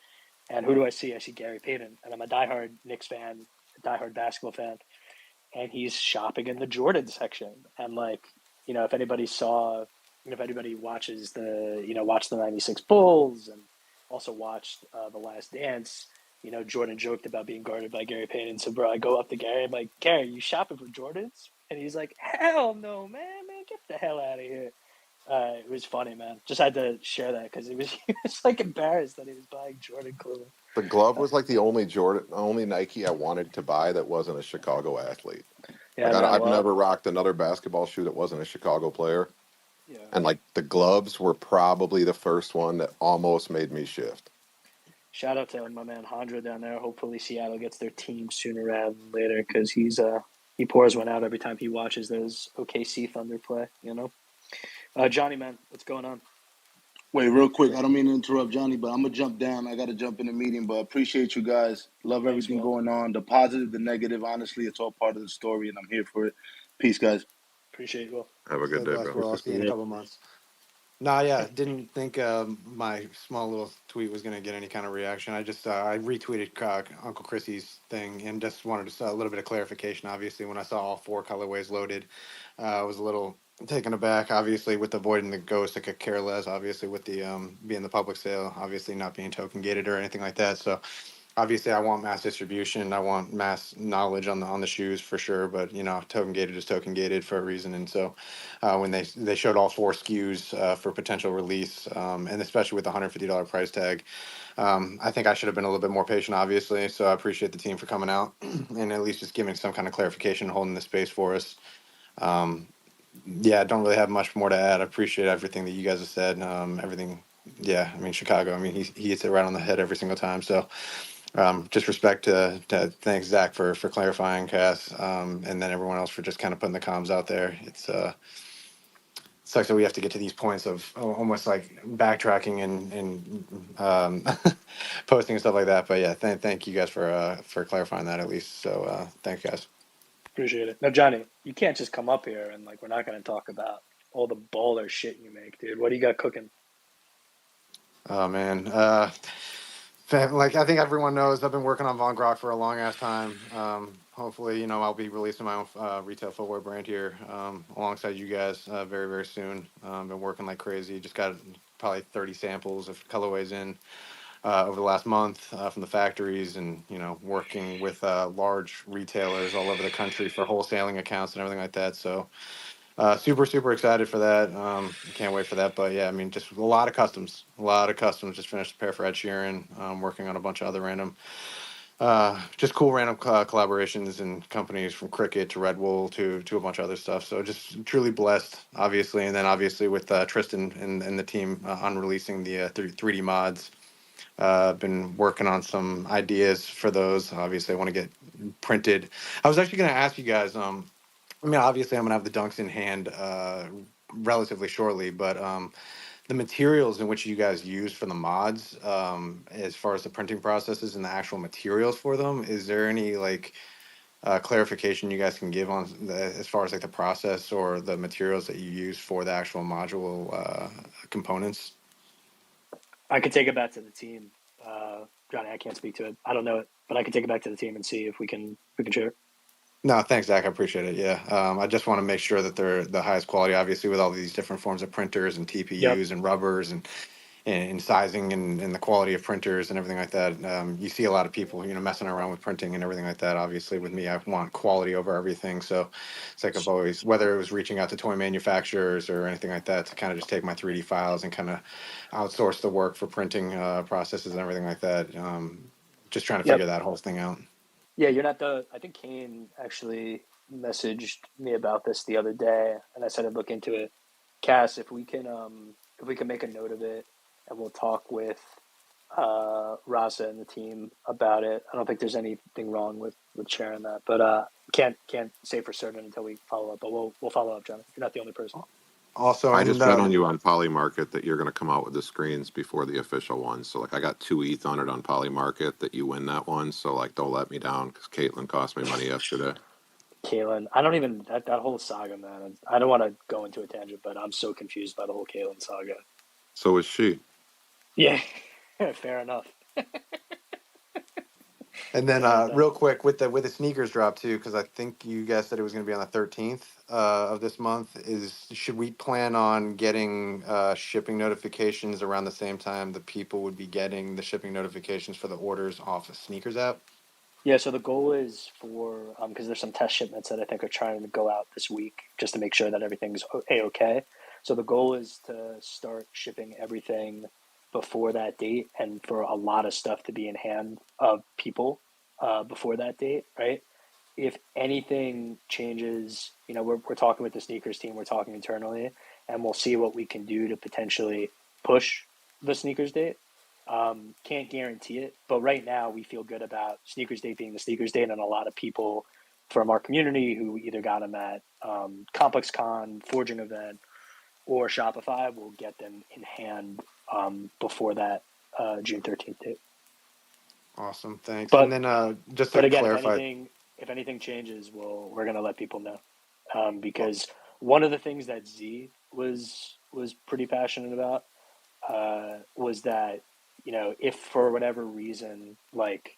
Speaker 2: and who do I see? I see Gary Payton, and I'm a diehard Knicks fan, a diehard basketball fan, and he's shopping in the Jordan section. And like, if anybody saw, if anybody watches watched the '96 Bulls and also watched The Last Dance, Jordan joked about being guarded by Gary Payton. So, bro, I go up to Gary. I'm like, Gary, you shopping for Jordans? And he's like, hell no, man, get the hell out of here. It was funny, man. Just had to share that because he was like embarrassed that he was buying Jordan clothing.
Speaker 4: The glove was like the only Nike I wanted to buy that wasn't a Chicago athlete.
Speaker 2: Yeah,
Speaker 4: Like
Speaker 2: man.
Speaker 4: I've
Speaker 2: Well,
Speaker 4: never rocked another basketball shoe that wasn't a Chicago player.
Speaker 2: yeah.
Speaker 4: And like the gloves were probably the first one that almost made me shift.
Speaker 2: Shout out to my man Hondra down there. Hopefully Seattle gets their team sooner rather than later, because he pours one out every time he watches those OKC Thunder play. Johnny, man, what's going on?
Speaker 12: Wait, real quick. I don't mean to interrupt Johnny, but I'm gonna jump down. I gotta jump in the meeting, but appreciate you guys. Love
Speaker 2: Thanks,
Speaker 12: everything
Speaker 2: Will.
Speaker 12: going on. The positive, the negative. Honestly, it's all part of the story, and I'm here for it. Peace, guys.
Speaker 2: Appreciate you, Will.
Speaker 4: Have a good
Speaker 11: Stay
Speaker 4: day,
Speaker 11: blessed,
Speaker 4: bro.
Speaker 11: bro. I'll see you in a couple months. No, yeah, didn't think my small little tweet was going to get any kind of reaction. I just I retweeted Uncle Chrissy's thing and just wanted a little bit of clarification. Obviously, when I saw all 4 colorways loaded, I was a little taken aback. Obviously, with the Void and the Ghost, I could care less. Obviously, with the being the public sale, obviously not being token gated or anything like that. So obviously, I want mass distribution. I want mass knowledge on the shoes for sure. But token gated is token gated for a reason. And so, when they showed all 4 SKUs for potential release, and especially with the $150 price tag, I think I should have been a little bit more patient. Obviously, so I appreciate the team for coming out and at least just giving some kind of clarification, holding the space for us. Yeah, I don't really have much more to add. I appreciate everything that you guys have said. Everything. Yeah, I mean Chicago. I mean he hits it right on the head every single time. So. Just respect to thanks Zach for clarifying, Cass, and then everyone else for just kind of putting the comms out there. It's sucks that we have to get to these points of almost like backtracking and posting and stuff like that. But yeah, thank you guys for clarifying that at least. So thanks guys.
Speaker 2: Appreciate it. Now, Johnny, you can't just come up here and we're not going to talk about all the baller shit you make, dude. What do you got cooking?
Speaker 11: Oh man, like I think everyone knows, I've been working on Von Grok for a long ass time. Hopefully, I'll be releasing my own retail footwear brand here alongside you guys very, very soon. Been working like crazy. Just got probably 30 samples of colorways in over the last month from the factories, and working with large retailers all over the country for wholesaling accounts and everything like that. So super, super excited for that. Can't wait for that. But yeah, I mean, just a lot of customs. Just finished a pair for Ed Sheeran. Working on a bunch of other random, just cool random collaborations and companies from Cricket to Red Wool to a bunch of other stuff. So just truly blessed, obviously. And then obviously with Tristan and the team on releasing the 3D mods. Been working on some ideas for those. Obviously, I want to get printed. I was actually going to ask you guys. I mean, obviously, I'm gonna have the dunks in hand relatively shortly, but the materials in which you guys use for the mods, as far as the printing processes and the actual materials for them, is there any clarification you guys can give on as far as the process or the materials that you use for the actual module components?
Speaker 2: I could take it back to the team. Johnny, I can't speak to it. I don't know it, but I can take it back to the team and see if we can share it.
Speaker 11: No, thanks, Zach. I appreciate it. Yeah, I just want to make sure that they're the highest quality, obviously, with all these different forms of printers and
Speaker 2: Yep.
Speaker 11: TPUs and rubbers and sizing and the quality of printers and everything like that. You see a lot of people, messing around with printing and everything like that. Obviously, with me, I want quality over everything. So it's like I've always, whether it was reaching out to toy manufacturers or anything like that, to kind of just take my 3D files and kind of outsource the work for printing processes and everything like that. Just trying to
Speaker 2: Yep.
Speaker 11: figure that whole thing out.
Speaker 2: Yeah, you're not I think Kane actually messaged me about this the other day, and I said I'd look into it. Cass, if we can make a note of it, and we'll talk with Rasa and the team about it. I don't think there's anything wrong with sharing that, but can't say for certain until we follow up. But we'll follow up, John. You're not the only person.
Speaker 11: Also,
Speaker 4: I
Speaker 11: and
Speaker 4: just bet on you on Polymarket that you're going to come out with the screens before the official one. So like I got 2 ETH on it on Polymarket that you win that one. So like don't let me down because Caitlin cost me money yesterday.
Speaker 2: Kalen, I don't even that whole saga, man. I don't want to go into a tangent, but I'm so confused by the whole Kalen saga.
Speaker 4: So is she.
Speaker 2: Yeah, fair enough.
Speaker 11: and then
Speaker 2: And
Speaker 11: real quick with the sneakers drop too, because I think you guys said it was going to be on the 13th of this month. Should we plan on getting shipping notifications around the same time that people would be getting the shipping notifications for the orders off the sneakers app?
Speaker 2: yeah, so the goal is for because there's some test shipments that I think are trying to go out this week just to make sure that everything's a-okay. So the goal is to start shipping everything before that date, and for a lot of stuff to be in hand of people before that date, right? If anything changes, we're talking with the sneakers team, we're talking internally, and we'll see what we can do to potentially push the sneakers date. Can't guarantee it, but right now we feel good about sneakers date being the sneakers date, and a lot of people from our community who either got them at Complex Con, Forging event, or Shopify will get them in hand before that June 13th date.
Speaker 11: Awesome, thanks. And
Speaker 2: But
Speaker 11: then just to
Speaker 2: but again,
Speaker 11: clarify,
Speaker 2: if anything changes, we're gonna let people know because one of the things that Z was pretty passionate about was that if for whatever reason like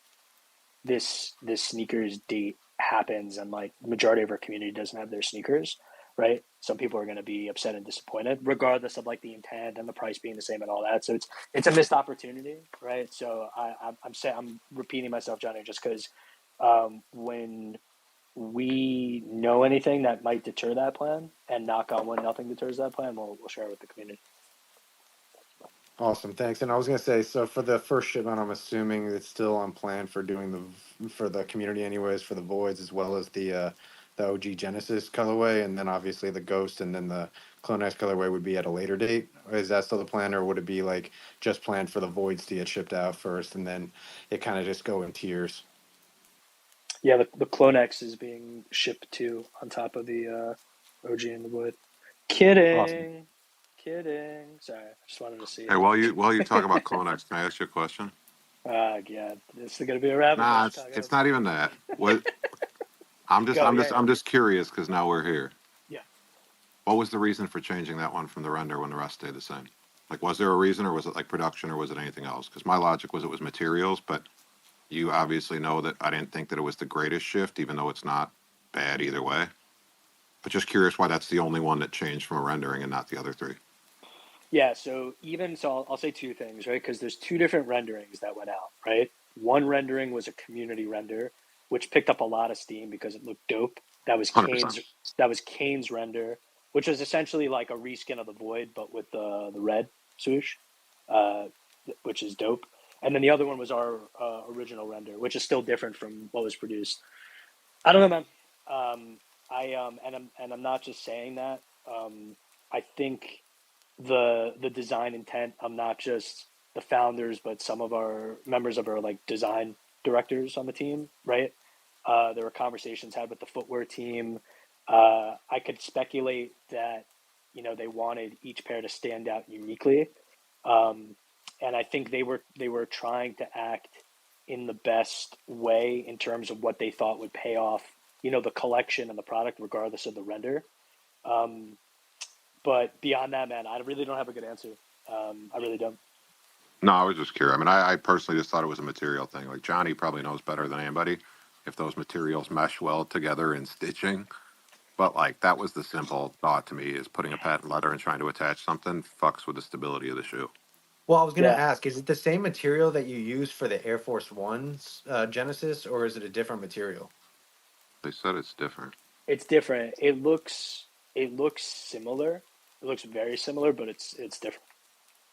Speaker 2: this sneakers date happens and like the majority of our community doesn't have their sneakers, right? Some people are going to be upset and disappointed, regardless of like the intent and the price being the same and all that. So it's a missed opportunity, right? So I'm repeating myself, Johnny, just because when we know anything that might deter that plan, and knock on wood, nothing deters that plan, we'll share it with the community.
Speaker 11: awesome, thanks. And I was gonna say, so for the first shipment, I'm assuming it's still on plan for doing for the community anyways, for the voids as well as the OG Genesis colorway, and then obviously the Ghost, and then the CloneX colorway would be at a later date. Is that still the plan, or would it be like just planned for the voids to get shipped out first, and then it kind of just go in tiers?
Speaker 2: Yeah, the CloneX is being shipped to on top of the OG in the wood.
Speaker 11: Awesome.
Speaker 2: Kidding. Sorry, I just wanted to see
Speaker 4: Hey,
Speaker 2: it.
Speaker 4: while you talk about Clonex, can I ask you a question?
Speaker 2: Yeah, this is gonna be a rabbit hole,
Speaker 4: Nah,
Speaker 2: Chicago.
Speaker 4: it's not even that. What I'm just
Speaker 2: Go,
Speaker 4: I'm
Speaker 2: yeah,
Speaker 4: just
Speaker 2: yeah,
Speaker 4: I'm just curious because now we're here.
Speaker 2: yeah.
Speaker 4: What was the reason for changing that one from the render when the rest stayed the same? Like, was there a reason, or was it like production, or was it anything else? Because my logic was it was materials, but you obviously know that I didn't think that it was the greatest shift, even though it's not bad either way. But just curious why that's the only one that changed from a rendering and not the other three.
Speaker 2: Yeah, so I'll say two things, right? Because there's two different renderings that went out, right? One rendering was a community render, which picked up a lot of steam because it looked dope. That was
Speaker 4: 100%.
Speaker 2: Kane's render, which was essentially like a reskin of the Void, but with the red swoosh, uh, which is dope. And then the other one was our original render, which is still different from what was produced. I don't know, man. I'm not just saying that. I think the design intent. I'm not just the founders, but some of our members of our like design directors on the team, right? There were conversations had with the footwear team. I could speculate that they wanted each pair to stand out uniquely, and I think they were trying to act in the best way in terms of what they thought would pay off, the collection and the product, regardless of the render. Um, but beyond that, man, I really don't have a good answer. I really don't.
Speaker 4: No, I was just curious. I mean, I personally just thought it was a material thing. Like Johnny probably knows better than anybody if those materials mesh well together in stitching. But like that was the simple thought to me is putting a patent letter and trying to attach something fucks with the stability of the shoe.
Speaker 11: Well, I was gonna
Speaker 2: Yeah,
Speaker 11: ask, is it the same material that you use for the Air Force One's Genesis, or is it a different material?
Speaker 4: They said it's different.
Speaker 2: it's different. It looks similar. It looks very similar, but it's different.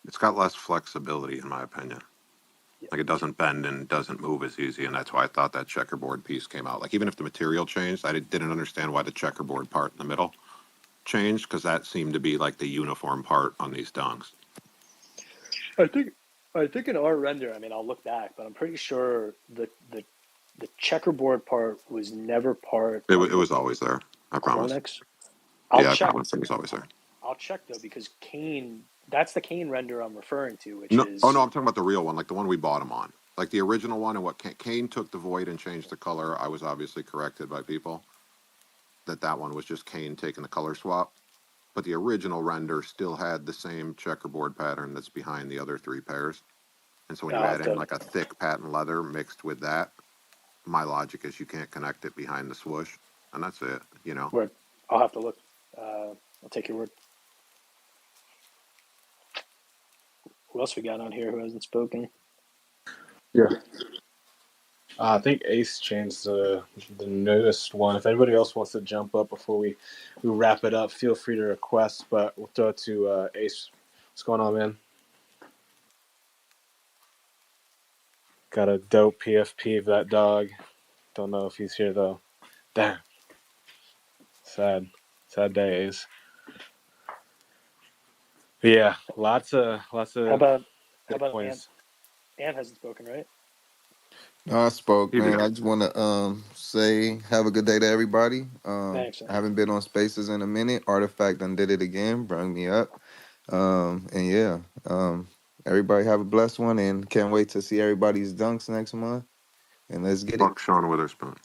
Speaker 4: It's got less flexibility, in my opinion.
Speaker 2: Yeah,
Speaker 4: Like it doesn't bend and doesn't move as easy, and that's why I thought that checkerboard piece came out. Like even if the material changed, didn't understand why the checkerboard part in the middle changed because that seemed to be like the uniform part on these dunks.
Speaker 2: I think in our render. I mean, I'll look back, but I'm pretty sure the checkerboard part was never part
Speaker 4: It
Speaker 2: of the
Speaker 4: was always there. I promise.
Speaker 2: CloneX. I'll
Speaker 4: Yeah, I
Speaker 2: check.
Speaker 4: promise it was always there.
Speaker 2: I'll check though, because Kane, that's the Kane render I'm referring to, which
Speaker 4: No, oh
Speaker 2: is
Speaker 4: no, I'm talking about the real one, like the one we bought them on, like the original one. And what Kane took the void and changed the color. I was obviously corrected by people that one was just Kane taking the color swap. But the original render still had the same checkerboard pattern that's behind the other three pairs. And so when you
Speaker 2: I'll have
Speaker 4: add in
Speaker 2: to
Speaker 4: like a thick patent leather mixed with that, my logic is you can't connect it behind the swoosh, and that's it. You know.
Speaker 2: word. I'll have to look. I'll take your word. Who else we got on here who hasn't spoken?
Speaker 1: Yeah. I think Ace changed the newest one. If anybody else wants to jump up before we wrap it up, feel free to request. But we'll throw it to Ace. What's going on, man? Got a dope PFP of that dog. Don't know if he's here though. Damn. Sad days. But yeah, lots of
Speaker 2: How
Speaker 1: good
Speaker 2: about Ant?
Speaker 1: points.
Speaker 2: Ant hasn't spoken, right?
Speaker 10: No, I spoke,
Speaker 4: He
Speaker 10: man.
Speaker 4: did.
Speaker 10: I just want to say have a good day to everybody.
Speaker 2: Thanks,
Speaker 10: I
Speaker 2: Ant.
Speaker 10: haven't been on Spaces in a minute. Artifact done did it again, brought me up. And yeah, everybody have a blessed one, and can't wait to see everybody's dunks next month. And let's get it.
Speaker 4: Fuck Sean Witherspoon.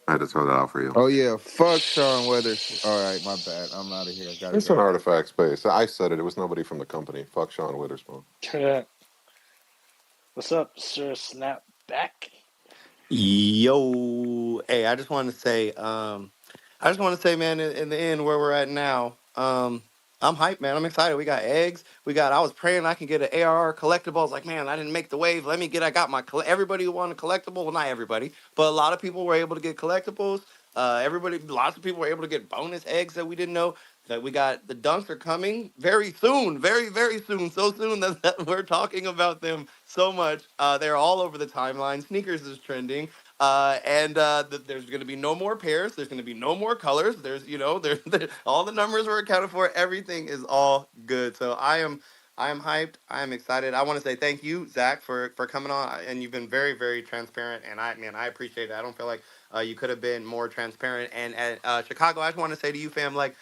Speaker 4: I had to throw that out for you.
Speaker 10: Oh yeah, fuck Sean Weathers. All right, my bad. I'm out of here. I gotta
Speaker 4: It's an
Speaker 10: go.
Speaker 4: artifact space. I said it. It was nobody from the company. Fuck Sean Witherspoon.
Speaker 2: What's up, Sir Snapback?
Speaker 13: Yo, hey, I just want to say, man, in the end where we're at now, I'm hyped, man. I'm excited. We got eggs. I was praying I can get an ARR collectible. I was like, man, I didn't make the wave. I got my, everybody who wanted a collectible. Well, not everybody, but a lot of people were able to get collectibles. Lots of people were able to get bonus eggs that we didn't know. That we got the dunks are coming very soon, very, very soon. So soon that we're talking about them so much. They're all over the timeline. Sneakers is trending. There's going to be no more pairs. There's going to be no more colors. All the numbers were accounted for. Everything is all good. So I am hyped. I am excited. I want to say thank you, Zach, for coming on. And you've been very, very transparent. And I appreciate it. I don't feel like you could have been more transparent. And at Chicago, I just want to say to you, fam, like,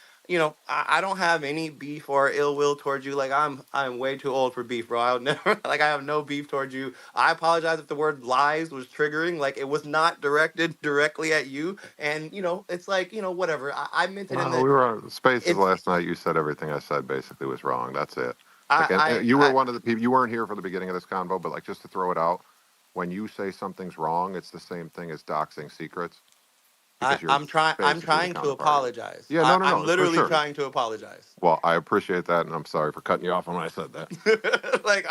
Speaker 13: I don't have any beef or ill will towards you. Like I'm way too old for beef, bro. I'll never like I have no beef towards you. I apologize if the word lies was triggering. Like it was not directed directly at you. And it's like, whatever. I meant it in
Speaker 4: Well,
Speaker 13: the
Speaker 4: we were on Spaces
Speaker 13: it's
Speaker 4: last night. You said everything I said basically was wrong. That's it. Like, and
Speaker 13: I
Speaker 4: you were
Speaker 13: I
Speaker 4: one of the people. You weren't here for the beginning of this convo, but like just to throw it out, when you say something's wrong, it's the same thing as doxing secrets because you're
Speaker 13: I'm
Speaker 4: basically the
Speaker 13: trying to
Speaker 4: counterpart.
Speaker 13: apologize.
Speaker 4: Yeah, no, no,
Speaker 13: I'm
Speaker 4: no, for
Speaker 13: literally
Speaker 4: sure.
Speaker 13: trying to apologize.
Speaker 4: Well, I appreciate that, and I'm sorry for cutting you off when I said that.
Speaker 13: Like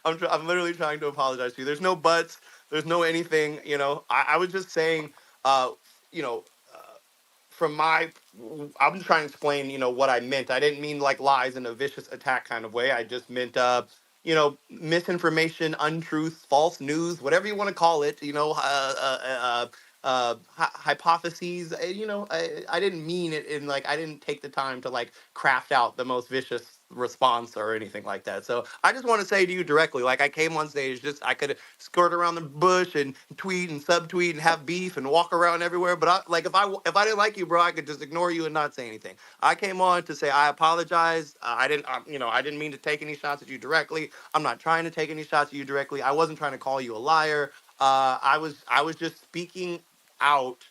Speaker 13: I'm literally trying to apologize to you. There's no buts. There's no anything. I was just saying. Uh, you know. From my I'm just trying to explain, what I meant. I didn't mean like lies in a vicious attack kind of way. I just meant misinformation, untruth, false news, whatever you want to call it, hypotheses. I didn't mean it in like I didn't take the time to like craft out the most vicious response or anything like that. So I just want to say to you directly, like I came on stage, just I could skirt around the bush and tweet and subtweet and have beef and walk around everywhere. But if I didn't like you, bro, I could just ignore you and not say anything. I came on to say I apologize. I didn't mean to take any shots at you directly. I'm not trying to take any shots at you directly. I wasn't trying to call you a liar. I was just speaking out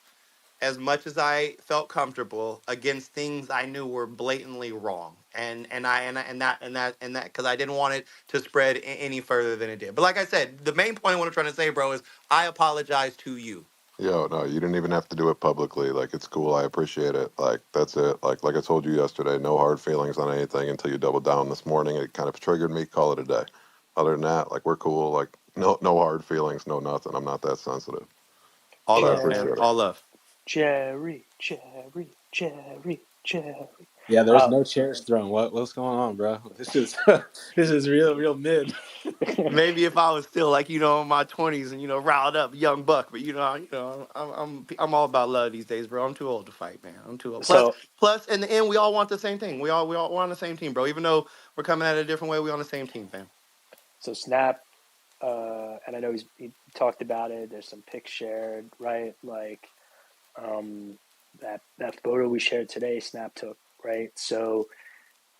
Speaker 13: as much as I felt comfortable against things I knew were blatantly wrong. And that because I didn't want it to spread any further than it did. But like I said, the main point I want to try to say, bro, is I apologize to you.
Speaker 4: Yo, no, you didn't even have to do it publicly. Like, it's cool. I appreciate it. Like, that's it. Like I told you yesterday, no hard feelings on anything until you doubled down this morning. It kind of triggered me. Call it a day. Other than that, like, we're cool. Like, no hard feelings, no nothing. I'm not that sensitive.
Speaker 13: All
Speaker 4: But I
Speaker 13: love, man.
Speaker 4: appreciate it.
Speaker 13: All love.
Speaker 2: Cherry.
Speaker 1: Yeah, there's no chairs thrown. What's going on, bro? This is this is real mid.
Speaker 13: Maybe if I was still like in my 20s and riled up young buck, but I'm all about love these days, bro. I'm too old to fight, man. I'm too old. Plus,
Speaker 2: So
Speaker 13: in the end, we all want the same thing. We're on the same team, bro. Even though we're coming at it a different way, we on the same team, fam.
Speaker 2: Snap, and I know he talked about it. There's some pics shared, right? Like that photo we shared today, Snap took, right? So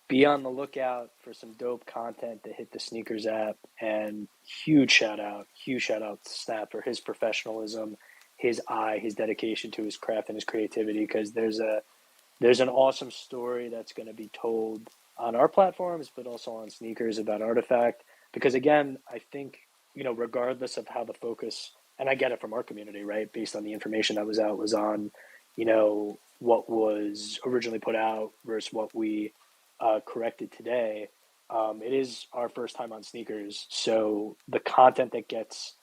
Speaker 2: be on the lookout for some dope content to hit the sneakers app. And huge shout out to Snap for his professionalism, his eye, his dedication to his craft and his creativity, because there's an awesome story that's going to be told on our platforms, but also on sneakers about Artifact. Because again, I think, regardless of how the focus, and I get it from our community, right, based on the information that was out, was on, what was originally put out versus what we corrected today. It is our first time on sneakers, so the content that gets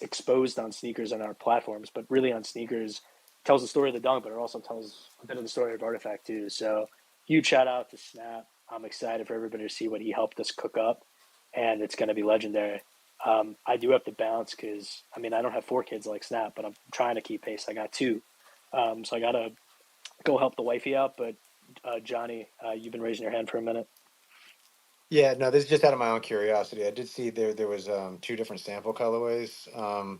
Speaker 2: exposed on sneakers and our platforms, but really on sneakers, tells the story of the dunk, but it also tells a bit of the story of Artifact too. So huge shout out to Snap. I'm excited for everybody to see what he helped us cook up, and it's going to be legendary. I do have to bounce because, I don't have 4 kids like Snap, but I'm trying to keep pace. I got 2. So I got to go help the wifey out. But Johnny, you've been raising your hand for a minute.
Speaker 11: Yeah, no, this is just out of my own curiosity. I did see there was 2 different sample colorways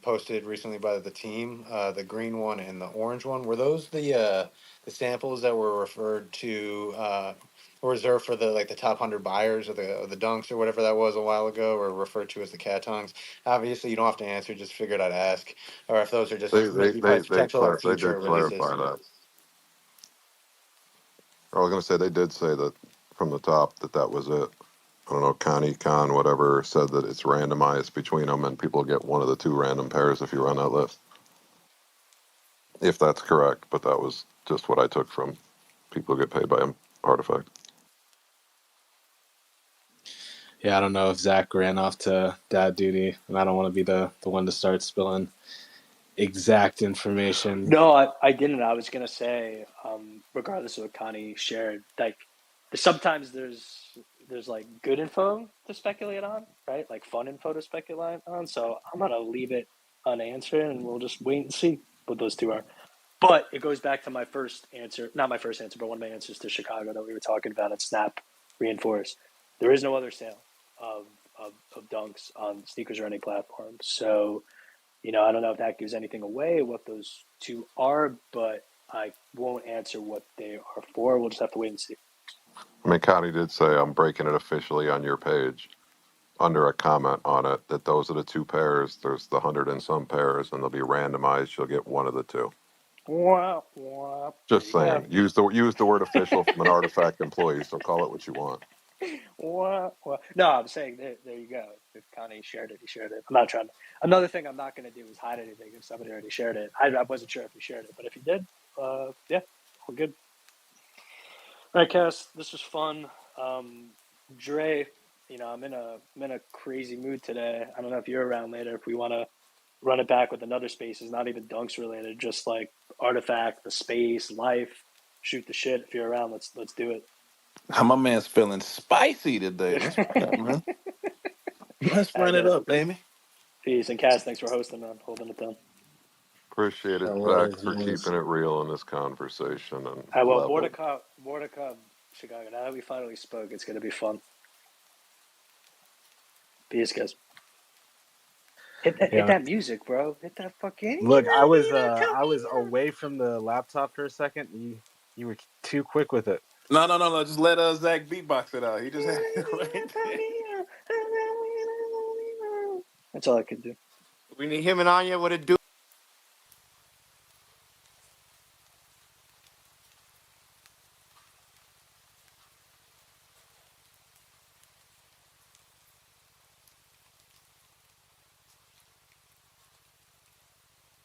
Speaker 11: posted recently by the team, the green one and the orange one. Were those the samples that were referred to or reserved for the top 100 buyers of the dunks or whatever that was a while ago, or referred to as the cat tongues? Obviously, you don't have to answer. Just figured I'd ask, or if those are
Speaker 4: They
Speaker 11: just
Speaker 4: they
Speaker 11: maybe
Speaker 4: they they,
Speaker 11: potential
Speaker 4: they
Speaker 11: future
Speaker 4: did
Speaker 11: releases.
Speaker 4: clarify that. I was going to say they did say that from the top that was it. I don't know, Khan, whatever, said that it's randomized between them and people get one of the 2 random pairs if you're on that list. If that's correct, but that was just what I took from people who get paid by Artifact.
Speaker 1: Yeah, I don't know if Zach ran off to dad duty, and I don't want to be the one to start spilling exact information.
Speaker 2: No, I didn't. I was gonna say, regardless of what Connie shared, like sometimes there's like good info to speculate on, right? Like fun info to speculate on. So I'm gonna leave it unanswered, and we'll just wait and see what those 2 are. But it goes back to my first answer, not my first answer, but one of my answers to Chicago that we were talking about at Snap Reinforce. There is no other sale of dunks on sneakers or any platform. So, I don't know if that gives anything away, what those 2 are, but I won't answer what they are for. We'll just have to wait and see.
Speaker 4: I mean, Connie did say, I'm breaking it officially on your page under a comment on it that those are the 2 pairs. There's the 100 and some pairs, and they'll be randomized. You'll get one of the 2.
Speaker 2: Wah, wah. There
Speaker 4: Just
Speaker 2: you go.
Speaker 4: saying. Use the word official from an Artifact employee, so call it what you want.
Speaker 2: Wah, wah. No, I'm saying there you go. If Connie shared it, he shared it. I'm not trying to. Another thing I'm not going to do is hide anything if somebody already shared it. I wasn't sure if he shared it, but if he did, yeah, we're good. All right, Cass, this was fun. Dre, I'm in a crazy mood today. I don't know if you're around later. If we want to run it back with another spaces, not even dunks related, just like Artifact, the space, life, shoot the shit. If you're around, let's do it.
Speaker 6: My man's feeling spicy today. Let's run it, man. Let's
Speaker 2: I
Speaker 6: run it
Speaker 2: bet.
Speaker 6: up, baby.
Speaker 2: Peace. And Cass, thanks for hosting, man. Holding it down.
Speaker 4: Appreciate it,
Speaker 1: No
Speaker 4: Zach,
Speaker 1: worries,
Speaker 4: for
Speaker 1: man.
Speaker 4: keeping it real in this conversation and
Speaker 2: All right, well,
Speaker 4: level.
Speaker 2: more to come, Chicago. Now that we finally spoke, it's going to be fun. Peace, guys. Hit
Speaker 1: Yeah.
Speaker 2: that music, bro. Hit that fucking.
Speaker 1: Look, I was away from the laptop for a second. You were too quick with it.
Speaker 6: No. Just let Zach beatbox it out. He just had it right there.
Speaker 2: That's all I could do.
Speaker 13: We need him and Anya. What it do?